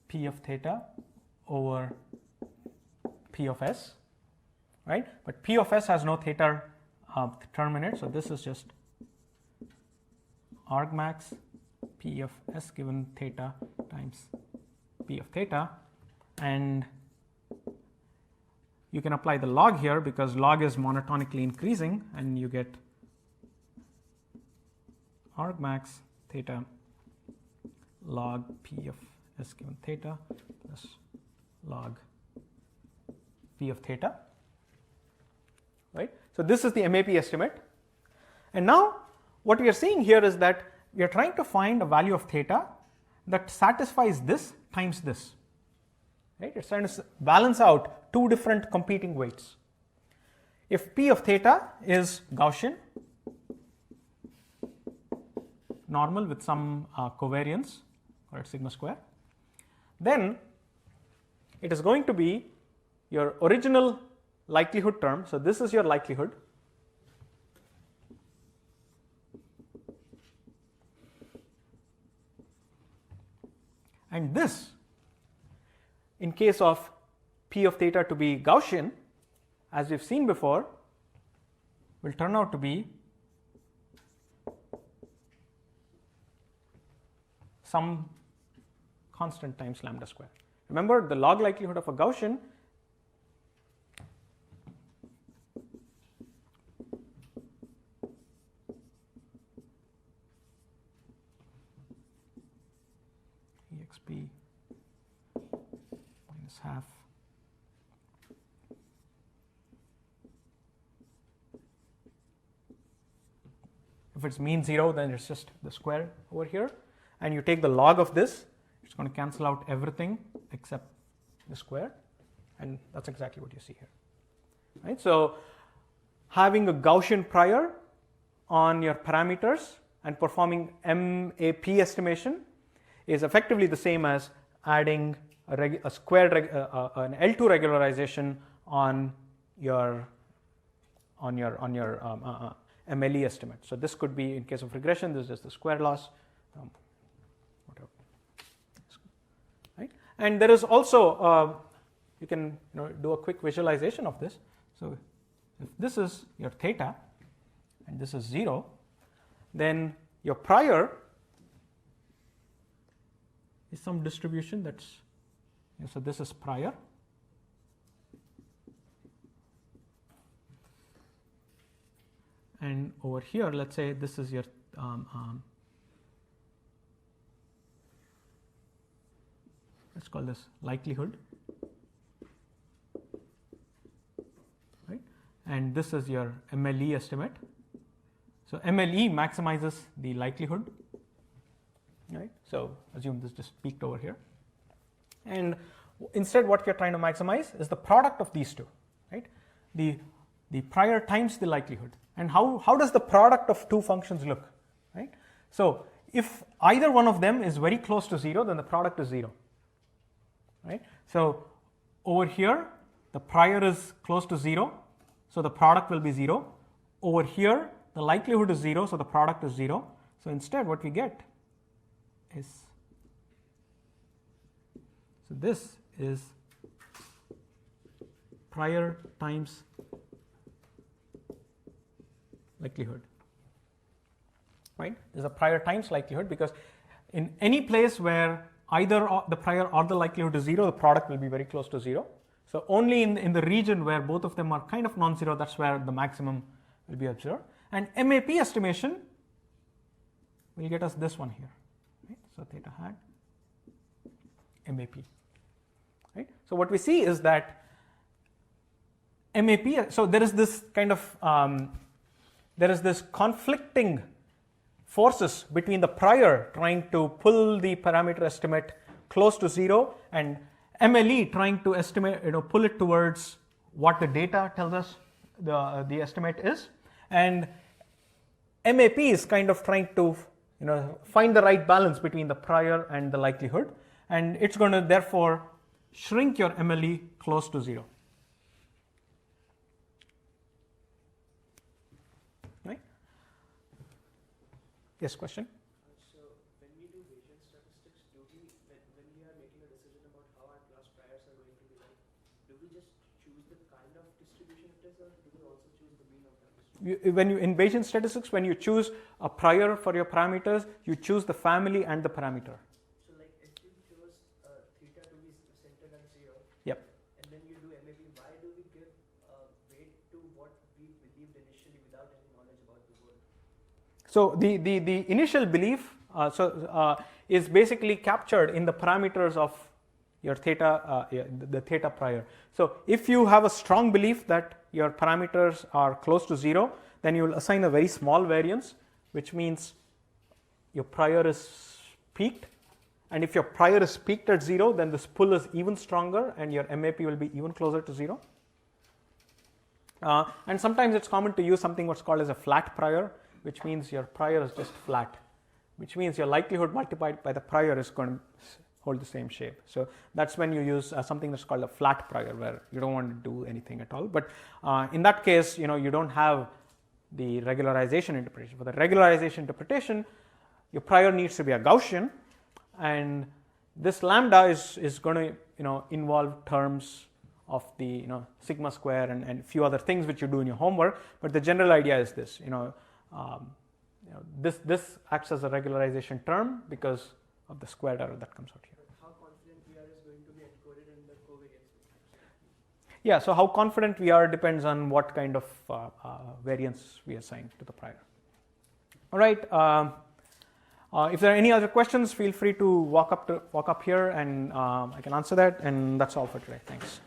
P of theta over P of S, right? But P of S has no theta term in it, so this is just argmax P of S given theta times P of theta, and you can apply the log here because log is monotonically increasing, and you get argmax theta log P of S given theta plus log P of theta, right? So this is the MAP estimate, and now what we are seeing here is that we are trying to find a value of theta that satisfies this times this, right? It's trying to balance out two different competing weights. If P of theta is Gaussian, normal with some covariance, or sigma square, then it is going to be your original likelihood term. So this is your likelihood, And this, in case of P of theta to be Gaussian, as we've seen before, will turn out to be some constant times lambda square. Remember, the log likelihood of a Gaussian exp minus half if it's mean 0, then it's just the square over here, and you take the log of this, it's going to cancel out everything except the square, and that's exactly what you see here. Right? So having a Gaussian prior on your parameters and performing MAP estimation is effectively the same as adding an L2 regularization on your MLE estimate. So this could be, in case of regression, this is just the square loss, whatever. Right? And there is also, you can do a quick visualization of this. So if this is your theta and this is 0, then your prior is some distribution that's, so this is prior. And over here, let's say this is your let's call this likelihood, right? And this is your MLE estimate. So MLE maximizes the likelihood, right? So assume this just peaked over here, and instead what you're trying to maximize is the product of these two, right? The prior times the likelihood. And how does the product of two functions look, right? So if either one of them is very close to 0, then the product is 0, right? So over here, the prior is close to 0, so the product will be 0. Over here, the likelihood is 0, so the product is 0. So instead what we get is, so this is prior times likelihood, right? There's a prior times likelihood, because in any place where either the prior or the likelihood is 0, the product will be very close to 0. So only in the region where both of them are kind of non-zero, that's where the maximum will be observed. And MAP estimation will get us this one here, right? So theta hat MAP, right? So what we see is that MAP, so there is this kind of there is this conflicting forces between the prior trying to pull the parameter estimate close to 0 and MLE trying to estimate, pull it towards what the data tells us the estimate is, and MAP is kind of trying to find the right balance between the prior and the likelihood, and it's going to therefore shrink your MLE close to 0. Yes, question? So when we do Bayesian statistics, when we are making a decision about how our class priors are going to be like, do we just choose the kind of distribution it is, or do we also choose the mean of that distribution? In Bayesian statistics, when you choose a prior for your parameters, you choose the family and the parameter. So like if you chose theta to be centered at 0, yep, and then you do MAP, why do we give weight to what we believed initially without any knowledge about the world? So the initial belief is basically captured in the parameters of your theta, the theta prior. So if you have a strong belief that your parameters are close to 0, then you will assign a very small variance, which means your prior is peaked. And if your prior is peaked at 0, then this pull is even stronger and your MAP will be even closer to 0. And sometimes it's common to use something what's called as a flat prior, which means your prior is just flat, which means your likelihood multiplied by the prior is going to hold the same shape. So that's when you use something that's called a flat prior, where you don't want to do anything at all. But in that case, you don't have the regularization interpretation. For the regularization interpretation, your prior needs to be a Gaussian, and this lambda is going to involve terms of the sigma square and a few other things which you do in your homework. But the general idea is this. This acts as a regularization term because of the squared error that comes out here. How confident we are is going to be encoded in the covariance matrix. Yeah, so how confident we are depends on what kind of variance we assign to the prior. All right. If there are any other questions, feel free to walk up here and I can answer that. And that's all for today. Thanks.